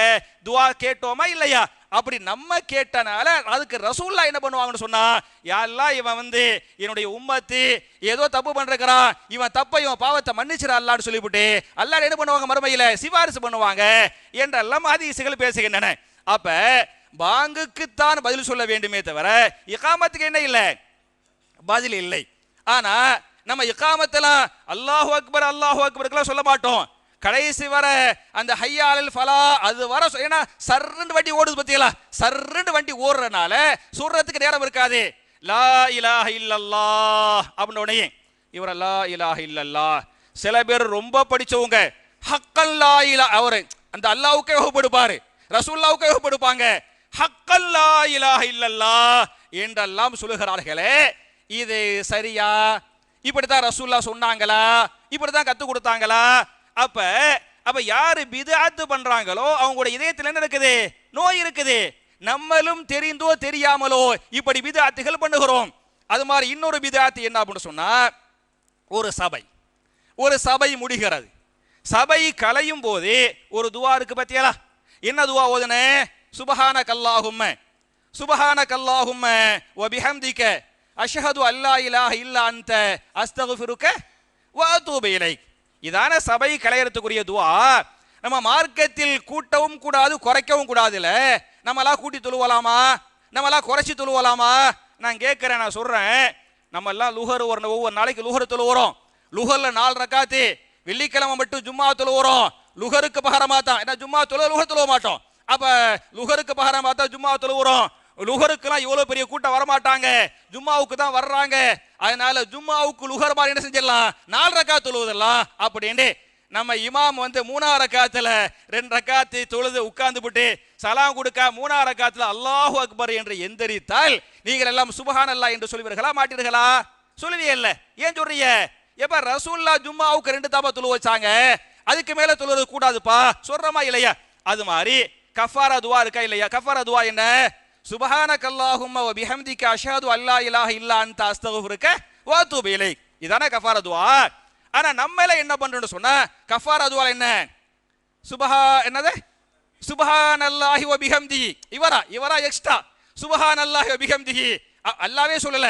துவா கேட்டோமா இல்லையா? அப்படி நம்ம கேட்டனால அதுக்கு ரசூலுல்லாஹ் என்ன பண்ணுவாங்கன்னு சொன்னா, யா அல்லாஹ் இவன் என்னுடைய உம்மத்து ஏதோ தப்பு பண்றான், இவன் தப்பை இவன் பாவத்தை மன்னிச்சிர அல்லாஹ்னு சொல்லிவிட்டு அல்லாஹ் என்ன பண்ணுவாங்க? மறுமையில சிபாரிசு பண்ணுவாங்க என்றெல்லாம் ஹதீஸ்கள் பேசுகின்றன. அப்ப பாங்குக்குத்தான் பதில் சொல்ல வேண்டுமே தவிர இகாமத்துக்கு என்ன இல்லை? பதில் இல்லை. ஆனா நம்ம இகாமத்தெல்லாம் அல்லாஹு அக்பர் அல்லாஹு அக்பர்லாம் சொல்ல மாட்டோம். கடைசி வர அந்த ஹய்யா அலல் ஃபலா அது வர, ஏன்னா சர்ன்னு வண்டி ஓடுது பத்தியலா, சர்ன்னு வண்டி ஓடுறதுனால சொல்றதுக்கு நேரம் இருக்காது. லா இலாஹ இல்லல்லாஹ் அப்படின உடனே இவர் லா இலாஹ இல்லல்லாஹ். சில பேர் ரொம்ப படிச்சவங்க ஹக்கல் லா இலா, அவர் அந்த அல்லாஹ்வுக்கே வகுப்படுப்பாரு, ரசூலுல்லாஹ்வுக்கே வகுப்படுப்பாங்க. ஹக்கல் லா இலாஹ இல்லல்லாஹ் என்றெல்லாம் சொல்லுகிறார்களே, இது சரியா? இப்படித்தான் ரசூலுல்லாஹ் சொன்னாங்களா? இப்படித்தான் கத்து கொடுத்தாங்களா? அப்ப யாரு பித்அத் பண்றாங்களோ அவங்களுடைய இதயத்தில் என்ன இருக்குது? நோய் இருக்குது. நம்மளும் தெரிந்தோ தெரியாமலோ இப்படி பித்அத்துகள் பண்ணுகிறோம். அது மாதிரி இன்னொரு பித்அத் என்ன அப்படின்னு சொன்னா, ஒரு சபை முடிகிறது, சபை கலையும் போது ஒரு துஆ இருக்கு பத்தியலா. என்ன துஆ ஓதுனே? சுப்ஹானக்கல்லாஹும்ம சுப்ஹானக்கல்லாஹும்ம வ பிஹம்திக அஷ்ஹது அல்லா இலாஹ இல்லா அன்த அஸ்தக்ஃபிருக வ அத்தூபு இலைக். இதான சபை கலையறதுக்குரிய துஆ. நம்ம மார்க்கத்தில் கூட்டவும் கூடாது குறைக்கவும் கூடாதுல. நம்மளா கூட்டி தொழுவலாமா? நம்மளா குறைச்சி தொழுவலாமா? நான் கேட்கிறேன், நான் சொல்றேன். நம்ம எல்லாம் லுஹர் ஒவ்வொரு நாளைக்கு லுஹர் தொழுவோம். லுஹர்ல 4 ரக்காத்து, வெள்ளிக்கிழமை மட்டும் ஜும்மா தொழுவோம். லுஹருக்கு பகரமா தான், ஏன்னா ஜும்மா லுஹர் தொழுவ மாட்டோம். அப்ப லுஹருக்கு பகரமா தான் ஜும்மா தொழுவோம். லுஹருக்குலாம் இவ்வளவு பெரிய கூட்டம் வரமாட்டாங்க, ஜும்மாவுக்கு தான் வர்றாங்க. அதனால ஜும்மாவுக்கு லுஹர் மாதிரி என்ன செஞ்சிடலாம்? 4 ரக்காத் தொழுவதெல்லாம் அப்படின்னு நம்ம இமாம் 3ஆம் ரக்காத்துல 2 ரக்காத்து தொழுது உட்கார்ந்து விட்டு சலாம் கொடுக்க 3ஆம் ரக்காத்துல அல்லாஹு அக்பர் என்று எந்திரித்தால் நீங்கள் எல்லாம் சுப்ஹானல்லாஹ் என்று சொல்வீர்களா மாட்டீர்களா? சொல்லுவீங்க இல்ல. ஏன் சொல்றீங்க? எப்ப ரசூலுல்லாஹ் ஜும்மாவுக்கு 2 தாபா தொழு வச்சாங்க, அதுக்கு மேல தொழுவது கூடாதுப்பா சொல்றமா இல்லையா? அது மாதிரி கஃபாரா துஆ இருக்கா இல்லையா? கஃபாரா துஆ என்ன? சுப்ஹானக்கல்லாஹும்ம வ பிஹம்திக அஷ்ஹது அல்லா இலாஹ இல்லா அன்த அஸ்தக்ஃபிருக வ அத்தூபு இலைக். இதானே கஃபாரா துஆ. ஆனா நம்மள என்ன பண்றோம்னு சொன்னா, கஃபாரா துஆ என்ன? என்னது? சுப்ஹானல்லாஹி வ பிஹம்திஹி. இவரா எக்ஸ்ட்ரா சுப்ஹானல்லாஹி வ பிஹம்திஹி. அல்லாஹ்வே சொல்லல,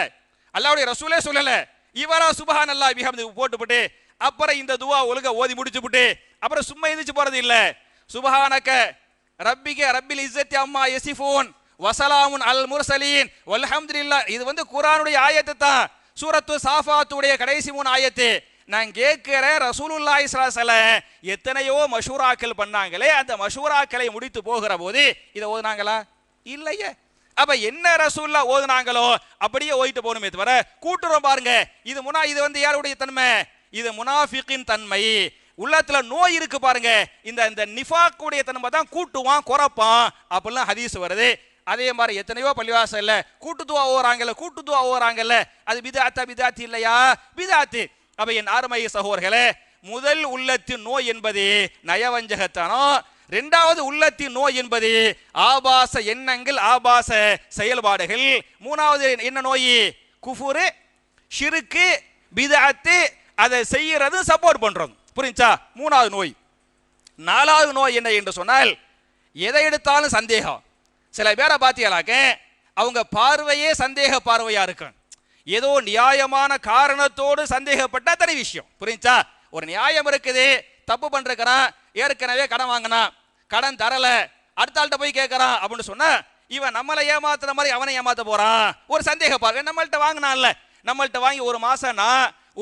அல்லாஹ்வுடைய ரசூலே சொல்லல, இவரா சுப்ஹானல்லாஹி பிஹம்திஹி போட்டுவிட்டு அப்புறம் இந்த துஆ ஒழுங்கா ஓதி முடிச்சுவிட்டு அப்புறம் சும்மா எந்திரிச்சு போறது இல்ல. சுப்ஹானக ரப்பிக ரப்பில் இஸ்ஸத்தி அம்மா யசிஃபூன் வஸலாமுன் அல் முர்சலீன் வல்ஹம்துலில்லாஹ். இது குர்ஆனுடைய ஆயத்து தான், சூரத்து சாஃபாத்துடைய கடைசி 3 ஆயத்து. நான் கேட்கிறேன், ரசூலுல்லாஹி ஸல்லல்லாஹு அலைஹி வஸல்லம் எத்தனையோ மஷூராக்கள் பண்ணாங்களே, அந்த மஷூராக்களை முடித்து போகிற போது இதை ஓதுனாங்களா? இல்லையே. அப்ப என்ன ரசூலுல்லாஹ் ஓதுனாங்களோ அப்படியே ஓதிட்டு போகணுமே தவிர கூட்டுறோம் பாருங்க. இது யாருடைய தன்மை? இது முனாஃபிகின் தன்மை. உள்ளத்துல நோய் இருக்கு பாருங்க, இந்த இந்த நிஃபாக்குடைய தன்மை தான் கூட்டுவான் குறைப்பான் அப்படிலாம் ஹதீஸ் வருது. அதே மாதிரி எத்தனையோ பள்ளிவாசல்ல கூட்டுத்துவா ஓராங்கல்ல, அது பிதாத்து இல்லையா? பிதாத்து. அப்ப என் அருமை சகோதரர்களே, முதல் உள்ளத்தின் நோய் என்பது நயவஞ்சகத்தனம், இரண்டாவது உள்ளத்தின் நோய் என்பது ஆபாச எண்ணங்கள், ஆபாச செயல்பாடுகள். மூணாவது என்ன நோய்? குஃபுரு, ஷிருக்கு, பிதஅத்து, அதை செய்யறது சப்போர்ட் பண்றது. புரிஞ்சா? மூணாவது நோய். நாலாவது நோய் என்ன என்று சொன்னால், எதை எடுத்தாலும் சந்தேகம். சில பேரை பார்த்தீங்களாக்க அவங்க பார்வையே சந்தேக பார்வையா இருக்கு. ஏதோ நியாயமான காரணத்தோடு சந்தேகப்பட்ட தனி விஷயம். புரிஞ்சா? ஒரு நியாயம் இருக்குது, தப்பு பண்றான், ஏற்கனவே கடன் வாங்கினா, கடன் தரல, அடுத்த ஆள்கிட்ட போய் கேட்கறான் அப்படின்னு சொன்னா, இவன் நம்மளை ஏமாத்துற மாதிரி அவனை ஏமாத்த போறான். ஒரு சந்தேக பார்வை. நம்மள்ட்ட வாங்கினான்ல, நம்மள்ட்ட வாங்கி ஒரு மாசம்னா,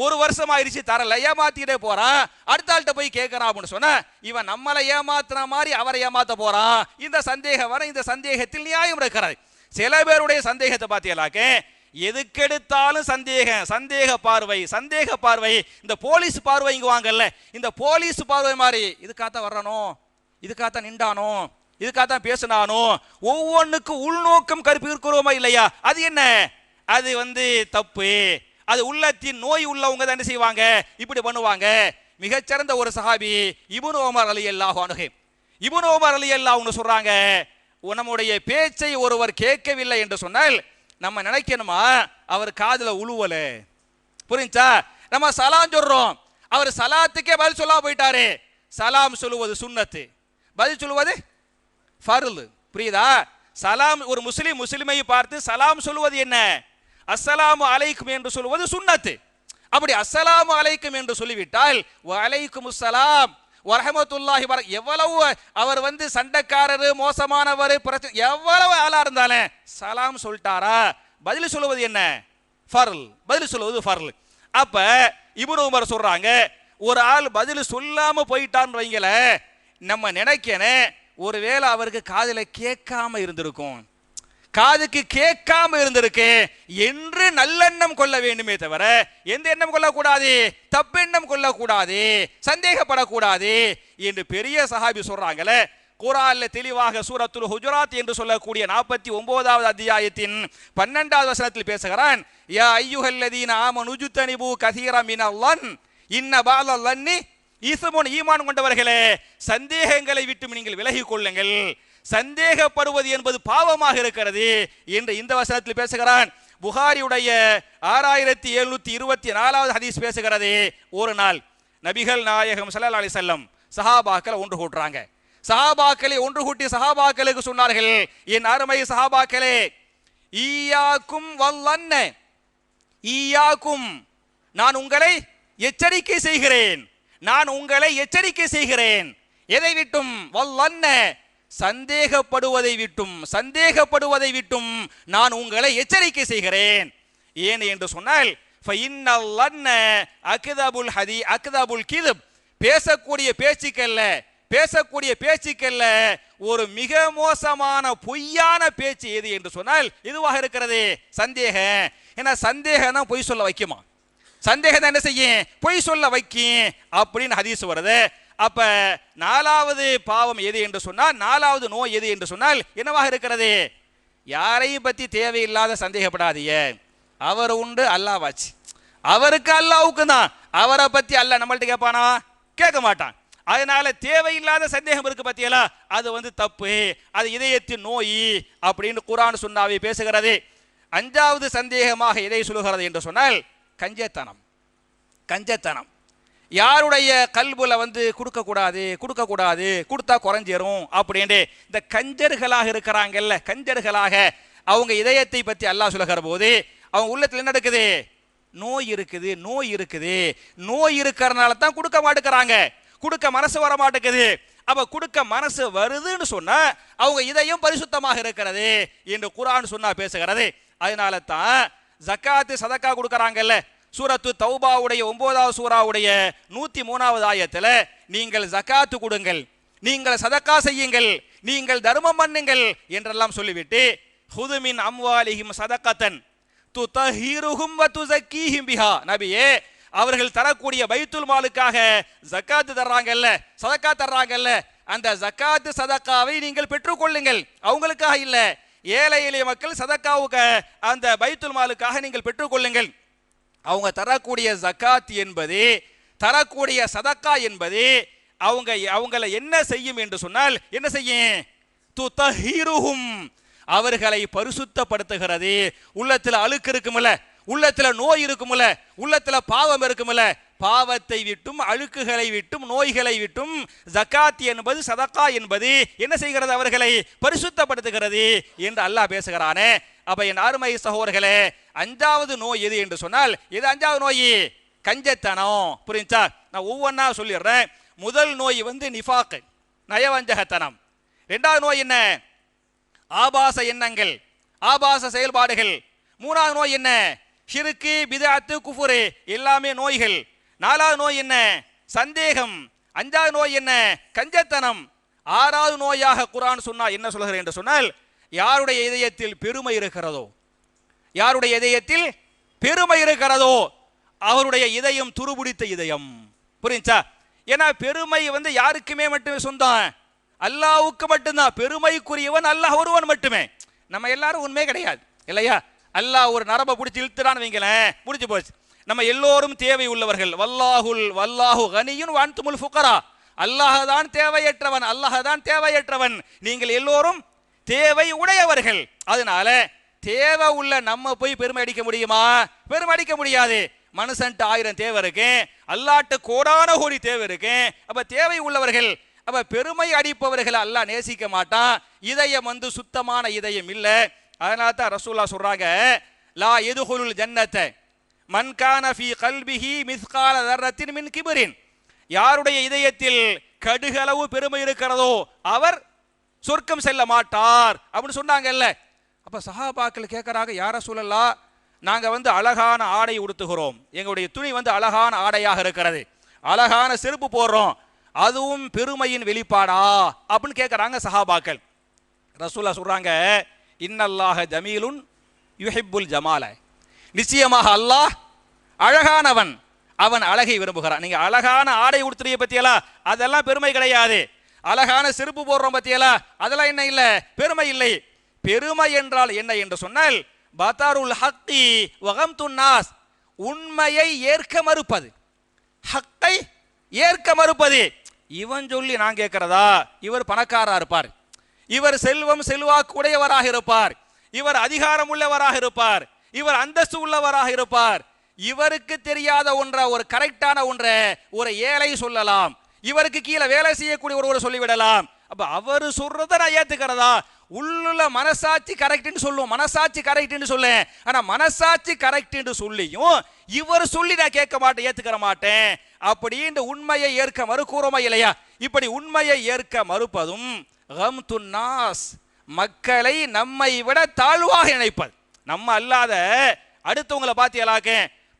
ஒரு வருஷம் ஆயிடுச்சு தரல, ஏமாத்திட்டே போறான், அடுத்த ஆள்கிட்ட போய் கேட்கறான் அப்படின்னு சொன்னா, இவன் நம்மளை ஏமாத்துற மாதிரி அவரை ஏமாத்த போறான். இந்த சந்தேகம் வர, இந்த சந்தேகத்தில் நியாயம் இருக்கிறது. சில பேருடைய சந்தேகத்தை பார்த்தீங்களாக்க எதுக்கெடுத்தாலும் சந்தேகம், சந்தேக பார்வை. இந்த போலீஸ் பார்வை இங்க வாங்கல்ல, இந்த போலீஸ் பார்வை மாதிரி இதுக்காகத்தான் வர்றானோ, இதுக்காகத்தான் நின்றானோ, இதுக்காகத்தான் பேசினானோ, ஒவ்வொன்றுக்கும் உள்நோக்கம் கருப்பு இருக்கிறோமா இல்லையா? அது என்ன? அது தப்பு. அது உள்ளத்தின் நோய் உள்ளவங்க தான் செய்வாங்க, இப்படி பண்ணுவாங்க. மிகச்சிறந்த ஒரு சஹாபி இப்னு உமர் ரலியல்லாஹு அன்ஹு. இப்னு உமர் ரலியல்லாஹு அன்ஹு சொல்றாங்க, நம்முடைய பேச்சை ஒருவர் கேட்கவில்லை என்று சொன்னால் நம்ம நினைக்கணுமா அவர் காதுல உழுவல. புரிஞ்சா? நம்ம சலாம் சொல்றோம், அவர் சலாத்துக்கே பதில் சொல்லாம போயிட்டாரு. சலாம் சொல்லுவது சுன்னத்து, பதில் சொல்லுவது ஃபர்ல். புரியுதா? சலாம், ஒரு முஸ்லிமை பார்த்து சலாம் சொல்லுவது என்ன? அஸ்ஸலாமு அலைக்கும் என்று சொல்லுவது சுன்னத்து. அப்படி அஸ்ஸலாமு அலைக்கும் என்று சொல்லிவிட்டால் வலைக்குமுஸ் ஸலாம் வரஹ்மத்துல்லாஹி வபரகாத்துஹு, எவ்வளவு அவர் சண்டைக்காரர், மோசமானவர், பிரச்சனை எவ்வளவு ஆளா இருந்தாலும் சலாம் சொல்லிட்டாரா, பதில் சொல்லுவது என்ன? ஃபர்ல். பதில் சொல்லுவது ஃபர்ல். அப்ப இப்னு உமர் சொல்றாங்க, ஒரு ஆள் பதில் சொல்லாம போயிட்டான்னு வைங்கள, நம்ம நினைக்கணும் ஒருவேளை அவருக்கு காதுல கேட்காம இருந்திருக்கும், காதுக்கு கேட்காம இருந்திருக்கு என்று நல்லெண்ணம் கொள்ள வேண்டுமே தவிர எந்த எண்ணம் கொள்ளக்கூடாது, தப்பெண்ணம் கொள்ளக்கூடாது, சந்தேகப்படக்கூடாது என்று பெரிய சஹாபி சொல்றாங்களே. குர்ஆன்ல தெளிவாக சூரத்துல் ஹுஜராத் என்று சொல்லக்கூடிய 49வது அத்தியாயத்தின் 12வது வசனத்தில் பேசுகிறான், யா அய்யுஹல்லதீன ஆமனு ஜுத்தனிபு கஸீரா மினல்-லன் இன்ன பஅதல்-லன்னி இஸ்முன், ஈமான் கொண்டவர்களே சந்தேகங்களை விட்டு நீங்கள் விலகிக் கொள்ளுங்கள், சந்தேகப்படுவது என்பது பாவமாக இருக்கிறது என்று இந்த வசனத்தில் பேசுகிறான். புகாரியுடைய 6724வது ஹதீஸ் பேசுகிறது, ஒரு நாள் நபிகள் நாயகம் ஸல்லல்லாஹு அலைஹி வஸல்லம் சஹாபாக்களை ஒன்று கூட்டுறாங்க. சஹாபாக்களை ஒன்று கூட்டி சஹாபாக்களுக்கு சொன்னார்கள், என் அருமை சஹாபாக்களே, ஈயாக்கும் வல்லன்ன, ஈயாக்கும், நான் உங்களை எச்சரிக்கை செய்கிறேன், நான் உங்களை எச்சரிக்கை செய்கிறேன். எதை விட்டும்? வல்லன்ன, சந்தேகப்படுவதை விட்டும், சந்தேகப்படுவதை விட்டும் நான் உங்களை எச்சரிக்கை செய்கிறேன். ஏன் என்று சொன்னால், அக்தபுல் கிதுப், பேசக்கூடிய பேச்சுக்கல்ல ஒரு மிக மோசமான பொய்யான பேச்சு எது என்று சொன்னால் இதுவாக இருக்கிறது சந்தேகம். ஏன்னா சந்தேகம் தான் பொய் சொல்ல வைக்குமா, சந்தேகம் தான் என்ன செய்யும்? பொய் சொல்ல வைக்கும் அப்படின்னு ஹதீஸ் வருது. அப்ப நாலாவது பாவம் எது என்று சொன்னால், நாலாவது நோய் எது என்று சொன்னால் என்னவாக இருக்கிறது? யாரையும் பத்தி தேவையில்லாத சந்தேகப்படாதீங்க, அவர் உண்டு அல்லாஹ் வாச்சு, அவருக்கு அல்லாஹ்வுக்கு தான், அவரை பத்தி அல்லாஹ் நம்மள்ட்ட கேட்பானா? கேட்க மாட்டான். அதனால தேவையில்லாத சந்தேகம் இருக்கு பத்தியலா, அது தப்பு, அது இதயத்தின் நோய் அப்படின்னு குர்ஆன் சுன்னாவை பேசுகிறது. அஞ்சாவது சந்தேகமாக எதை சொல்லுகிறது என்று சொன்னால் கஞ்சத்தனம். கஞ்சத்தனம் யாருடைய கல்புல கொடுக்கக்கூடாது, கொடுத்தா குறைஞ்சிரும் அப்படின்னு இந்த கஞ்சர்களாக இருக்கிறாங்கல்ல, கஞ்சர்களாக அவங்க இதயத்தை பற்றி அல்லாஹ் சொல்லுகிற போது அவங்க உள்ளத்தில் என்ன நடக்குது? நோய் இருக்குது, நோய் இருக்குது. நோய் இருக்கிறனால தான் கொடுக்க மாட்டேங்கிறாங்க, கொடுக்க மனசு வர மாட்டேங்குது. அப்ப கொடுக்க மனசு வருதுன்னு சொன்னா அவங்க இதயம் பரிசுத்தமாக இருக்கிறது என்று குர்ஆன் சொன்னா பேசுகிறது. அதனால தான் ஜக்காத்து சதக்கா கொடுக்கறாங்கல்ல, சூரத்து தௌபாவுடைய 9வது சூராவுடைய 103வது ஆயத்துல நீங்கள் ஜக்காத்து கொடுங்கள், நீங்கள் சதக்கா செய்யுங்கள், நீங்கள் தர்மம் பண்ணுங்கள் என்றெல்லாம் சொல்லிவிட்டு ஹுது மின் அம்வாலிஹிம் சதக்கத்தன் துதஹீருஹும் வ துஸக்கீஹிம் பிஹா, நபியே அவர்கள் தரக்கூடிய பைத்துல் மாலுக்காக ஜக்காத்து தர்றாங்கல்ல, சதக்கா தர்றாங்கல்ல, அந்த ஜக்காத்து சதக்காவை நீங்கள் பெற்றுக்கொள்ளுங்கள். அவங்களுக்காக இல்ல, ஏழை எளிய மக்கள் சதக்காவுக்கு அந்த பைத்துல் மாலுக்காக நீங்கள் பெற்றுக்கொள்ளுங்கள். அவங்க தரக்கூடிய ஜக்காத் என்பது, தரக்கூடிய சதக்கா என்பது அவங்களை என்ன செய்யும் என்று சொன்னால், என்ன செய்யும்? துதஹிருஹும், அவர்களை பரிசுத்தப்படுத்துகிறது. உள்ளத்துல அழுக்கு இருக்குமில்ல, உள்ளத்துல நோய் இருக்குமில்ல, உள்ளத்துல பாவம் இருக்குமில்ல, பாவத்தை விட்டும் அழுக்குகளை விட்டும் நோய்களை விட்டும் ஜக்காத் என்பது, சதக்கா என்பது என்ன செய்கிறது? அவர்களை பரிசுத்தப்படுத்துகிறது என்று அல்லாஹ் பேசுகிறானே. அப்ப என் அருமை சகோதரர்களே, அஞ்சாவது நோய் எது என்று சொன்னால், எது அஞ்சாவது நோய்? கஞ்சத்தனம். புரிஞ்சா? நான் ஒவ்வொன்றா சொல்லிடுறேன். முதல் நோய் நிஃபாக், நயவஞ்சகத்தனம். இரண்டாவது நோய் என்ன? ஆபாச எண்ணங்கள், ஆபாச செயல்பாடுகள். மூணாவது நோய் என்ன? ஷிர்கு, பித்அத்து, குஃபுரு, எல்லாமே நோய்கள். நாலாவது நோய் என்ன? சந்தேகம். அஞ்சாவது நோய் என்ன? கஞ்சத்தனம். ஆறாவது நோயாக குர்ஆன் சொன்னா என்ன சொல்கிறேன் என்று சொன்னால், யாருடைய இதயத்தில் பெருமை இருக்கிறதோ, யாருடைய இதயத்தில் பெருமை இருக்கிறதோ அவருடைய இதயம் துருபிடித்த இதயம். புரிஞ்சா? ஏன்னா பெருமை யாருக்குமே மட்டுமே சொந்தம், அல்லாஹ்வுக்கு மட்டும்தான். பெருமைக்குரியவன் அல்லாஹ் ஒருவன் மட்டுமே. நம்ம எல்லாரும் உண்மை கிடையாது இல்லையா? அல்லாஹ் ஒரு நரம்பை பிடிச்சி இழுத்துடான்னு வைங்களேன், முடிஞ்சு போச்சு. நம்ம எல்லோரும் தேவை உள்ளவர்கள். வல்லாஹு கனியுன் வ அன்துமுல் ஃபுகரா. அல்லாஹ் தான் தேவையற்றவன், அல்லாஹ் தான் தேவையற்றவன், நீங்கள் எல்லோரும் தேவை உடையவர்கள். அதனால தேவை உள்ள நம்ம போய் பெருமை அடிக்க முடியுமா? பெருமை அடிக்க முடியாது. மனுஷன்ட்டு 1000 தேவை இருக்கு, அல்லாஹ்ட்ட கோடான கோடி தேவை இருக்கு. அப்ப தேவை உள்ளவர்கள், அப்ப பெருமை அடிப்பவர்கள் அல்லாஹ் நேசிக்க மாட்டான். இதயம் சுத்தமான இதயம் இல்ல. அதனால தான் ரசூலுல்லாஹ் சொல்றாங்க, லா யதுகுலுல் ஜன்னத மன் கான ஃபீ கல்பிஹி மிஸ்கால தர்ரத்தின் மின் கிப்ரின். யாருடைய இதயத்தில் கடுகளவு பெருமை இருக்கிறதோ அவர் சொர்க்கம் செல்ல மாட்டார் அப்படின்னு சொன்னாங்கல்ல. அப்ப சஹாபாக்கள் கேட்கறாங்க, யா ரசூலல்லாஹ், நாங்க அழகான ஆடை உடுத்துகிறோம், எங்களுடைய துணி அழகான ஆடையாக இருக்கிறது, அழகான செருப்பு போடுறோம், அதுவும் பெருமையின் வெளிப்பாடா அப்படின்னு கேட்கறாங்க சஹாபாக்கள். ரசூலுல்லாஹ் சொல்றாங்க, இன்னல்லாஹ ஜமீலுன் யுஹிப்புல் ஜமால. நிச்சயமாக அல்லாஹ் அழகானவன், அவன் அழகை விரும்புகிறான். நீங்க அழகான ஆடை உடுத்துறிய பத்தியலா, அதெல்லாம் பெருமை கிடையாது. அழகான செருப்பு போடுறோம் பத்தியலா, அதெல்லாம் என்ன இல்லை, பெருமை இல்லை. பெருமை என்றால் என்ன என்று சொன்னால், பதாருல் ஹக்கி வகம்துன் நாஸ், உண்மையை ஏற்க மறுப்பது, ஹக்கை ஏற்க மறுப்பது. இவன் சொல்லி நான் கேட்கிறதா? இவர் பணக்காரா இருப்பார், இவர் செல்வம் செல்வாக்கு உடையவராக இருப்பார், இவர் அதிகாரம் உள்ளவராக இருப்பார், இவர் அந்தஸ்து உள்ளவராக இருப்பார். இவருக்கு தெரியாத ஒன்றை, ஒரு கரெக்டான ஒன்றை ஒரு ஏழை சொல்லலாம், இவருக்கு கீழே வேலை செய்யக்கூடிய ஒருவர் சொல்லிவிடலாம். அப்ப அவர் சொல்றதை நான் ஏத்துக்கிறதா? உள்ள மனசாட்சி கரெக்ட்னு சொல்லுவோம், மனசாட்சி கரெக்ட்னு சொல்ல. ஆனா மனசாட்சி கரெக்ட்னு சொல்லியும் இவர் சொல்லி நான் கேட்க மாட்டேன், ஏத்துக்கிற மாட்டேன் அப்படின்னு உண்மையை ஏற்க மறுக்கிறோமா இல்லையா? இப்படி உண்மையை ஏற்க மறுப்பதும் கம்துன் நாஸ், மக்களை நம்மை விட தாழ்வாக நினைப்பது. நம்ம அல்லாத அடுத்தவங்களை பார்த்தியலாக்க,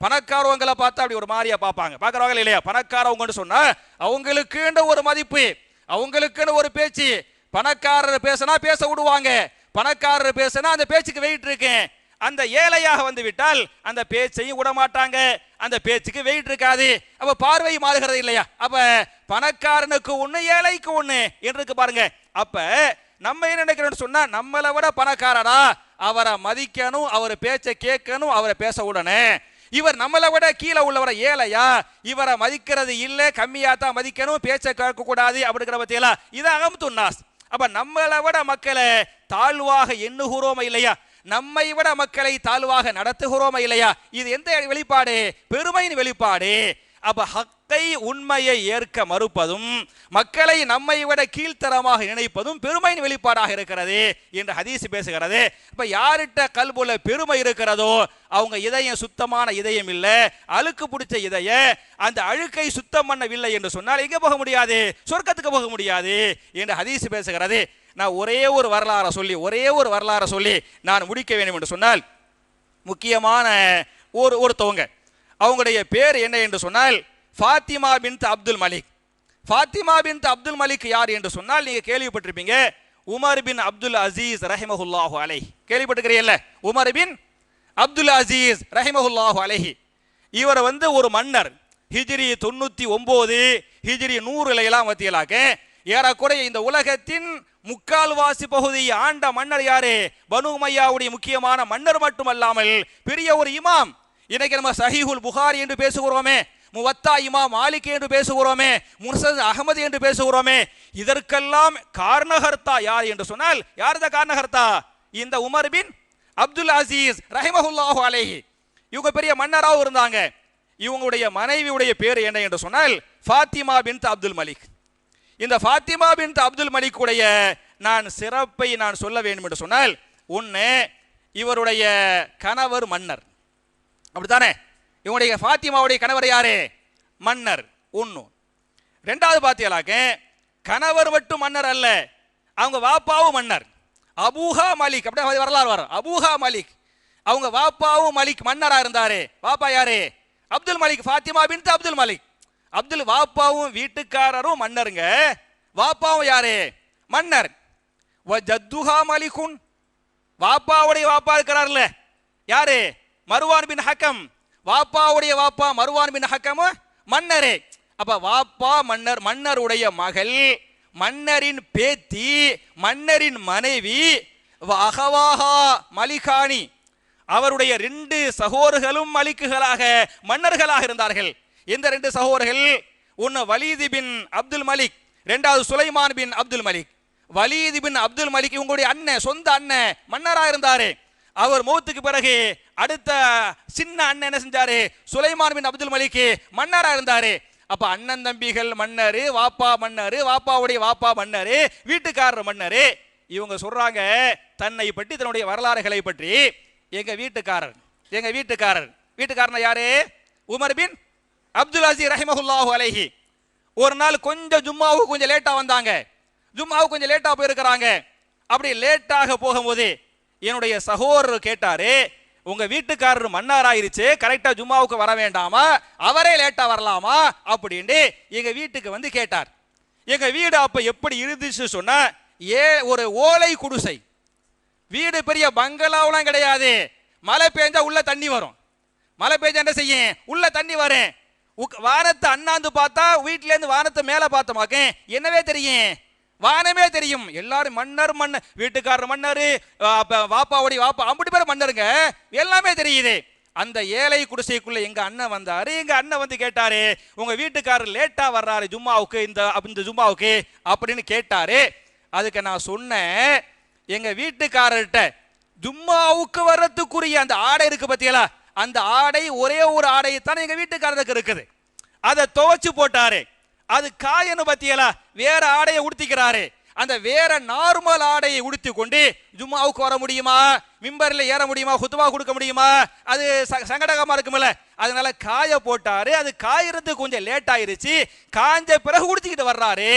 பணக்காரவங்களை பார்த்தா அப்படி ஒரு மாதிரியா பார்ப்பாங்க, பார்க்கறவங்க இல்லையா? பணக்காரவங்கன்னு சொன்னா அவங்களுக்குன்ற ஒரு மதிப்பு, அவங்களுக்குன்னு ஒரு பேச்சு. பணக்காரர் பேசினா பேச விடுவாங்க, பணக்காரர் பேசினா அந்த பேச்சுக்கு வெயிட் இருக்கு. அந்த ஏழையாக விட்டால் அந்த பேச்சையும் விட மாட்டாங்க, அந்த பேச்சுக்கு வெயிட் இருக்காது. அப்ப பார்வை மாறுகிறது இல்லையா? அப்ப பணக்காரனுக்கு ஒண்ணு, ஏழைக்கு ஒண்ணு என்று பாருங்க. அப்ப நம்ம என்ன நினைக்கிறோம்னு சொன்னா, நம்மளை விட பணக்காரரா, அவரை மதிக்கணும், அவர் பேச்சை கேட்கணும், அவரை பேச உடனே. இவர் நம்மளை விட கீழே உள்ளவரை ஏழையா, இவரை மதிக்கிறது இல்லை, கம்மியா தான் மதிக்கணும், பேச்சை கேட்க கூடாது அப்படிங்கிற பத்தியெல்லாம் இது அகம்துன் நாஸ். அப்ப நம்மளை விட மக்களை தாழ்வாக எண்ணுகிறோமா இல்லையா? நம்மை விட மக்களை தாழ்வாக நடத்துகிறோமா இல்லையா? இது எந்த வெளிப்பாடு? பெருமையின் வெளிப்பாடு. அப்ப ஹக்கை, உண்மையை ஏற்க மறுப்பதும் மக்களை நம்மை விட கீழ்த்தரமாக நினைப்பதும் பெருமையின் வெளிப்பாடாக இருக்கிறது என்று ஹதீஸ் பேசுகிறது. இப்ப யார்கிட்ட கல்புல பெருமை இருக்கிறதோ அவங்க இதயம் சுத்தமான இதயம் இல்லை, அழுக்கு பிடிச்ச இதய. அந்த அழுக்கை சுத்தம் பண்ணவில்லை என்று சொன்னால் எங்க போக முடியாது? சொர்க்கத்துக்கு போக முடியாது என்று ஹதீஸ் பேசுகிறது. நான் ஒரே ஒரு வரலாறை சொல்லி நான் முடிக்க வேண்டும் என்று சொன்னால், முக்கியமான ஒருத்தவங்க, அவங்களுடைய பேர் என்ன என்று சொன்னால் ஃபாத்திமா பின்த் அப்துல் மலிக். ஃபாத்திமா பின்த் அப்துல் மலிக் யார் என்று சொன்னால் நீங்க கேள்விப்பட்டிருப்பீங்க, உமர் பின் அப்துல் அசீஸ் ரஹிமஹுல்லாஹு அலைஹி. கேள்விப்பட்டிருக்கிறீல்ல? உமர் பின் அப்துல் அசீஸ் ரஹிமஹுல்லாஹு அலைஹி. இவர் ஒரு மன்னர். ஹிஜ்ரி 99 ஹிஜ்ரி 100 எல்லாம் மத்தியலாக்க ஏறக்குறைய இந்த உலகத்தின் முக்கால்வாசி பகுதியை ஆண்ட மன்னர் யாரு? பனு உமையாவுடைய முக்கியமான மன்னர் மட்டுமல்லாமல் பெரிய ஒரு இமாம். இன்னைக்கு நம்ம சஹீஹுல் புகாரி என்று பேசுகிறோமே, முவத்தா இமாம் மாலிக் என்று பேசுகிறோமே, முர்சத் அகமது என்று பேசுகிறோமே, இதற்கெல்லாம் காரணகர்த்தா யார் என்று சொன்னால் யார் தான் காரணகர்த்தா? இந்த உமர் பின் அப்துல் அசீஸ் ரஹிமஹுல்லாஹு அலைஹி. இவங்க பெரிய மன்னராகவும் இருந்தாங்க. இவங்களுடைய மனைவியுடைய பேர் என்ன என்று சொன்னால் ஃபாத்திமா பின்த் அப்துல் மலிக். இந்த ஃபாத்திமா பின்த் அப்துல் மலிக் உடைய நான் சிறப்பை நான் சொல்ல வேண்டும் என்று சொன்னால், ஒன்று, இவருடைய கணவர் மன்னர், அப்படித்தானே? இவங்களுடைய ஃபாத்திமாவுடைய கணவர் யாரு? மன்னர். ஒன்று. ரெண்டாவது பார்த்தீங்களாக்க கணவர் மட்டும் மன்னர் அல்ல, அவங்க வாப்பாவும் மன்னர். அபூஹா மலிக், அப்படியே வரலாறு வரும். அபூஹா மலிக், அவங்க வாப்பாவும் மலிக் மன்னரா இருந்தாரு. வாப்பா யாரு? அப்துல் மலிக். ஃபாத்திமா பின்த் அப்துல் மலிக். அப்துல் வாப்பாவும் வீட்டுக்காரரும் மன்னருங்க, வாப்பாவும் யாரு? மன்னர். ஜத்துஹா மலிகுன், வாப்பாவுடைய வாப்பா இருக்கிறார்ல யாரு? மர்வான் பின் ஹக்கம். வாப்பாவுடைய வாப்பா மர்வான் பின் ஹக்கம் மன்னரே. அப்ப வாப்பா மன்னர், மன்னருடைய மகள், மன்னரின் பேத்தி, மன்னரின் மனைவி, அகவாஹா மலிகானி, அவருடைய 2 சகோதரர்களும் மலிக்குகளாக மன்னர்களாக இருந்தார்கள். இந்த 2 சகோதரர்கள், ஒன்னு வலீது பின் அப்துல் மலிக், இரண்டாவது சுலைமான் பின் அப்துல் மலிக். வலீது பின் அப்துல் மலிக் இவங்களுடைய அண்ணன், சொந்த அண்ணன் மன்னராக இருந்தாரு. அவர் மௌத்துக்கு பிறகு அடுத்த சின்ன அண்ணன் என்ன செஞ்சாரு? சுலைமான் பின் அப்துல் மலிக் மன்னராக இருந்தாரு. அப்ப அண்ணன் தம்பிகள் மன்னரு, வாப்பா மன்னரு, வாப்பாவுடைய வாப்பா மன்னரு, வீட்டுக்காரர் மன்னரு. இவங்க சொல்றாங்க தன்னை பற்றி, தன்னுடைய வரலாறுகளை பற்றி, எங்க வீட்டுக்காரர், எங்க வீட்டுக்காரர், வீட்டுக்காரன் யாரு? உமர் பின் அப்துல் அசீஸ் ரஹிமஹுல்லாஹு அலைஹி. ஒரு நாள் கொஞ்சம் ஜும்மாவுக்கு கொஞ்சம் லேட்டா வந்தாங்க, ஜும்மாவுக்கு கொஞ்சம் லேட்டா போயிருக்கிறாங்க. அப்படி லேட்டாக போகும்போது என்னுடைய சகோதரர் கேட்டாரு, உங்க வீட்டுக்காரர் மன்னாராயிருச்சு, கரெக்டா ஜும்மாவுக்கு வர வேண்டாமா, அவரே லேட்டா வரலாமா அப்படின்னு எங்க வீட்டுக்கு கேட்டார். எங்க வீடு அப்ப எப்படி இருந்துச்சு சொன்னா, ஒரு ஓலை குடிசை வீடு, பெரிய பங்களாவெல்லாம் கிடையாது. மழை பெஞ்சா உள்ள தண்ணி வரும், மழை பெஞ்சா என்ன செய்யும்? உள்ள தண்ணி வரும். வானத்தை அண்ணாந்து பார்த்தா, வீட்டுல இருந்து வானத்தை மேல பார்த்தோமாக்க என்னவே தெரியும்? வானமே தெரியும். எல்லாரும் மன்னர், மன்னர், வீட்டுக்காரர் மன்னரு, வாப்பாவுடைய வாப்பா, 50 பேர் மன்னருங்க, எல்லாமே தெரியுது. அந்த ஏழை குடிசைக்குள்ள எங்க அண்ணன் வந்தாரு. எங்க அண்ணன் கேட்டாரு, உங்க வீட்டுக்காரர் லேட்டா வர்றாரு ஜும்மாவுக்கு, இந்த ஜும்மாவுக்கு அப்படின்னு கேட்டாரு. அதுக்கு நான் சொன்னேன், எங்க வீட்டுக்காரர்கிட்ட ஜும்மாவுக்கு வர்றதுக்குரிய அந்த ஆடை இருக்கு பத்தியலா, அந்த ஆடை ஒரே ஒரு ஆடை தான் எங்க வீட்டுக்காரருக்கு இருக்குது. அதை துவைச்சு போட்டாரு. அது காயனு பத்தியலா, வேற ஆடையை உடுத்திக்கிறாரு. அந்த வேற நார்மல் ஆடையை உடுத்தி கொண்டு ஜும்மாவுக்கு வர முடியுமா? மிம்பர்ல ஏற முடியுமா? குத்துபா கொடுக்க முடியுமா? அது சங்கடகமா இருக்குமில்ல. அதனால காய போட்டாரு. அது காயறதுக்கு கொஞ்சம் லேட் ஆயிருச்சு. காஞ்ச பிறகு உடுத்திக்கிட்டு வர்றாரு.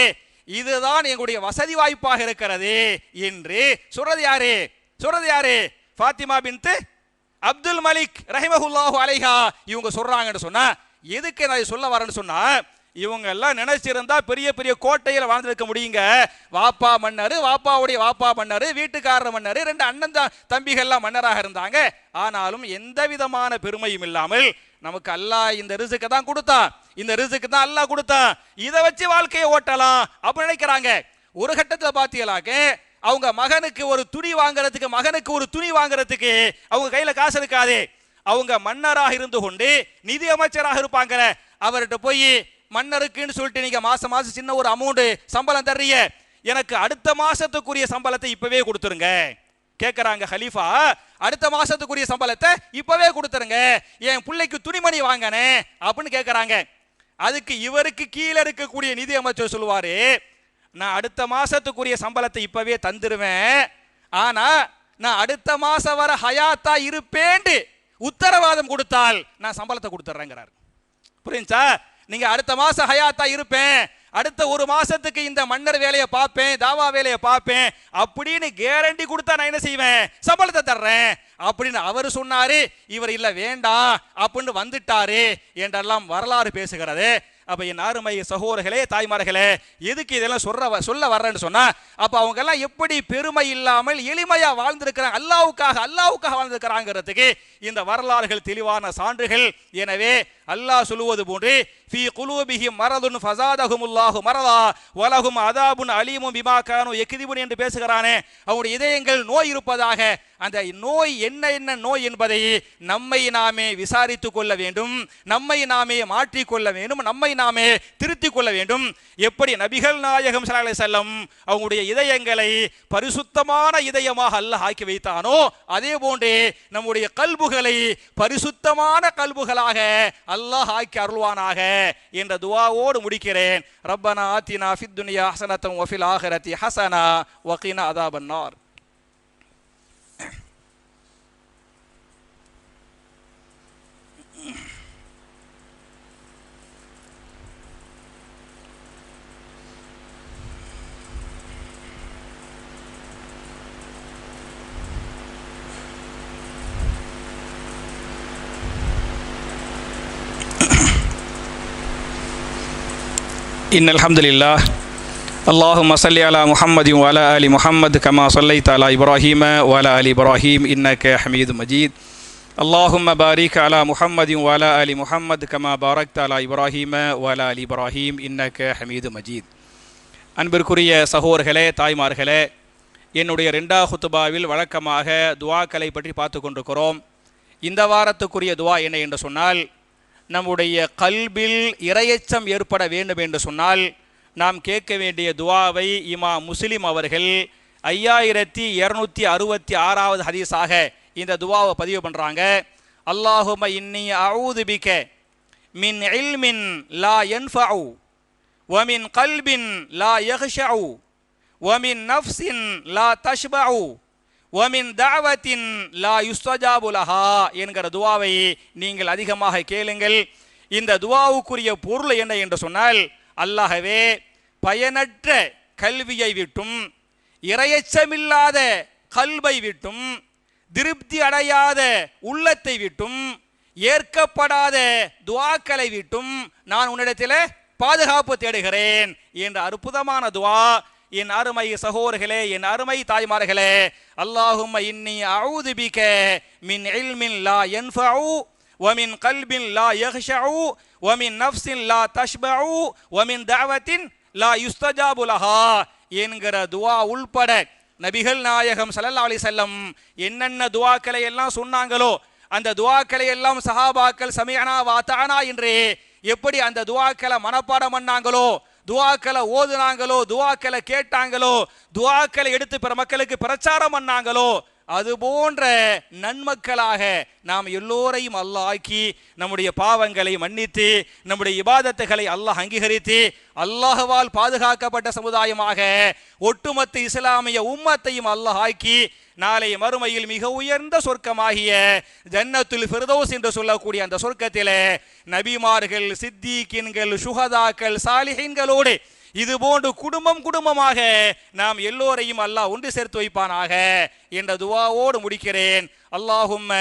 இதுதான் எங்களுடைய வசதி வாய்ப்பாக இருக்கிறது என்று சொல்றது யாரு? சொல்றது யாரு? ஃபாத்திமா பின்த் அப்துல் மலிக் ரஹிமஹுல்லாஹு அலைஹா இவங்க சொல்றாங்கன்னு சொன்னா, எதுக்கு நான் சொல்ல வரேன்னு சொன்னா, இவங்க எல்லாம் நினைச்சிருந்தா பெரிய பெரிய கோட்டையில் வாழ்ந்திருக்க முடியுங்க. வாப்பா மன்னரு, வாப்பாவுடைய வாப்பா மன்னரு, வீட்டுக்காரர் மன்னரு, 2 அண்ணன் தம்பிகள்லாம் மன்னராக இருந்தாங்க. ஆனாலும் எந்த விதமான பெருமையும் இல்லாமல் நமக்கு அல்லாஹ் இந்த ரிஸ்கை தான் கொடுத்தான், இந்த ரிஸ்க்கு தான் அல்லாஹ் கொடுத்தான், இதை வச்சு வாழ்க்கையை ஓட்டலாம் அப்படின்னு நினைக்கிறாங்க. ஒரு கட்டத்தில் பார்த்தீங்களாக்க அவங்க மகனுக்கு ஒரு துணி வாங்குறதுக்கு அவங்க கையில காசு இருக்காது. அவங்க மன்னராக இருந்து கொண்டு நிதி அமைச்சராக இருப்பாங்க. அவர்கிட்ட போய் மன்னருக்குன்னு சொல்லிட்டு நீங்க மாசம் மாசம் சின்ன ஒரு அமௌண்ட் சம்பளம் தர்றீங்க, எனக்கு அடுத்த மாசத்துக்குரிய சம்பளத்தை இப்பவே கொடுத்துருங்க கேட்கறாங்க ஹலீஃபா. அடுத்த மாசத்துக்குரிய சம்பளத்தை இப்பவே கொடுத்துருங்க, என் பிள்ளைக்கு துணிமணி வாங்கினே அப்படின்னு கேட்கறாங்க. அதுக்கு இவருக்கு கீழே இருக்கக்கூடிய நிதி அமைச்சர் சொல்லுவாரு, நான் அடுத்த மாசத்துக்குரிய சம்பளத்தை இப்பவே தந்துருவேன், ஆனா நான் அடுத்த மாசம் வர ஹயாத்தா இருப்பேன்னு உத்தரவாதம் கொடுத்தால் நான் சம்பளத்தை கொடுத்துறேங்கிறார். புரியுச்சா? நீங்க அடுத்த மாசம் ஹயாத்தா இருப்பேன், அடுத்த ஒரு மாசத்துக்கு இந்த மன்னர் வேலையை பார்ப்பேன், தாவா வேலையை பார்ப்பேன் அப்படின்னு கேரண்டி கொடுத்தா நான் என்ன செய்வேன்? சம்பளத்தை தர்றேன் அப்படின்னு அவர் சொன்னாரு. இவர் இல்ல வேண்டாம் அப்படின்னு வந்துட்டாரு என்றெல்லாம் வரலாறு பேசுகிறது. அப்ப என் அருமை சகோதரர்களே தாய்மார்களே, எதுக்கு இதெல்லாம் சொல்ல வர்றேன்னு சொன்னா, அப்ப அவங்க எல்லாம் எப்படி பெருமை இல்லாமல் எளிமையா வாழ்ந்திருக்கிறாங்க, அல்லாஹ்வுக்காக வாழ்ந்திருக்கிறாங்கிறதுக்கு இந்த வரலாறுகள் தெளிவான சான்றுகள். எனவே அல்லாஹ் சொல்லுவது போன்று ஃபீ குலூபிஹிம் மரதுன் ஃபஸாதஹுமுல்லாஹு மரதா வலஹும் அதாபுன் அலீமும் பிமா கானூ யக்திபுன் என்று பேசுகிறானே, அவருடைய இதயங்கள் நோய் இருப்பதாக. அந்த நோய் என்ன நோய் என்பதை நம்மை நாமே விசாரித்துக் கொள்ள வேண்டும், நம்மை நாமே மாற்றிக்கொள்ள வேண்டும், நம்மை நாமே திருத்திக் கொள்ள வேண்டும். எப்படி நபிகள் நாயகம் ஸல்லல்லாஹு அலைஹி வஸல்லம் அவங்களுடைய இதயங்களை பரிசுத்தமான இதயமாக அல்லாஹ் ஆக்கி வைத்தானோ, அதே போன்று நம்முடைய கல்புகளை பரிசுத்தமான கல்புகளாக அல்லாஹ் ஆக்கி அருள்வானாக என்ற துஆவோடு முடிக்கிறேன். ரப்பனா ஆத்தினா ஃபித் துன்யா ஹஸனத்தன் வ ஃபில் ஆখিরাতি ஹஸனா வ கினா அஸாபன்னார். إن الحمد لله اللهم صل على محمد وعلى آل محمد كما صليت على إبراهيم وعلى آل إبراهيم إنك حميد مجيد اللهم بارك على محمد وعلى آل محمد كما باركت على إبراهيم وعلى آل إبراهيم إنك حميد مجيد. அன்பிற்குரிய சகோதரர்களே தாய்மார்களே, என்னுடைய 2வது குத்துபாவில் வழக்கமாக துஆக்களை பற்றி பார்த்து கொண்டிருக்கிறோம். இந்த வாரத்துக்குரிய துஆ என்ன என்று சொன்னால், நம்முடைய கல்பில் இறையச்சம் ஏற்பட வேண்டும் என்று சொன்னால் நாம் கேட்க வேண்டிய துஆவை இமாம் முஸ்லிம் அவர்கள் 5266வது ஹதீஸாக இந்த துஆவை பதிவு பண்றாங்க. அல்லாஹும்ம இன்னி அஊது பிக மின் இல்மின் லா யன்ஃபஉ வ மின் கல்பின் லா யக்ஷஉ வ மின் நஃப்ஸின் லா தஷ்பஉ வமின் தாவத்தின் லா யுஸ்தஜாபு லஹா என்கிற துஆவை நீங்கள் அதிகமாக கேளுங்கள். இந்த துஆவுக்குரிய பொருள் என்ன என்று சொன்னால், அல்லாஹ்வே பயனற்ற கல்வியை விட்டும், இறையச்சமில்லாத கல்வை விட்டும், திருப்தி அடையாத உள்ளத்தை விட்டும், ஏற்கப்படாத துஆக்களை விட்டும் நான் உன்னிடத்தில் பாதுகாப்பு தேடுகிறேன் என்ற அற்புதமான துஆ. என் அருமை சகோதரர்களே, என் அருமை தாய்மார்களே, அல்லாஹும்ம இன்னி அஊது பிக மின் இல்மின் லா யன்ஃபஉ வ மின் கல்பின் லா யக்ஷஉ வ மின் நஃப்ஸின் லா தஷ்பஉ வ மின் தஅவத்தின் லா யுஸ்தஜாபு லஹா என்கிற துஆ உள்பட நபிகள் நாயகம் ஸல்லல்லாஹு அலைஹி வஸல்லம் என்னென்ன துஆக்களை எல்லாம் சொன்னாங்களோ, அந்த துஆக்களை எல்லாம் சஹாபாக்கள் சமிஅனா வ அதானா என்று எப்படி அந்த துஆக்களை மனப்பாடம் பண்ணாங்களோ, துஆக்களை ஓதுனாங்களோ, துஆக்களை கேட்டாங்களோ, துஆக்களை எடுத்து பிற மக்களுக்கு பிரச்சாரம் பண்ணாங்களோ, அது போன்ற நன்மக்களாக நாம் எல்லோரையும் அல்லாஹ் ஆக்கி நம்முடைய பாவங்களை மன்னித்து நம்முடைய இபாதத்துகளை அல்லாஹ் அங்கீகரித்து அல்லாஹ்வால் பாதுகாக்கப்பட்ட சமுதாயமாக ஒட்டுமொத்த இஸ்லாமிய உம்மத்தையும் அல்லாஹ் ஆக்கி நாளை மறுமையில் மிக உயர்ந்த சொர்க்கமாகிய ஜன்னத்துல் ஃபிர்தௌஸ் என்று சொல்லக்கூடிய அந்த சொர்க்கத்திலே நபிமார்கள், சித்தீக்கின்கள், சுஹதாக்கள், சாலிஹீன்களோடு இது போன்று குடும்பமாக நாம் எல்லோரையும் அல்லாஹ் ஒன்று சேர்த்து வைப்பானாக என்ற துஆவோடு முடிக்கிறேன். அல்லாஹும்ம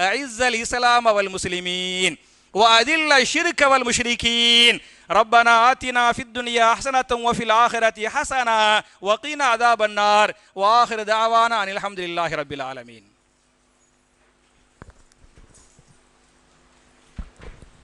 அஇஸ்ஸல் இஸ்லாம வல் முஸ்லிமீன் வ அதில்ல ஷிர்க வல் முஷ்ரிகீன் ரப்பனா ஆத்தினா ஃபித் துன்யா ஹஸனத்தன் வ ஃபில் ஆখিরাতি ஹஸனா வ கினா அஸாபன்னார் வ ஆகிரு தஅவானா அனில் ஹம்துலில்லாஹி ரப்பில் ஆலமீன்.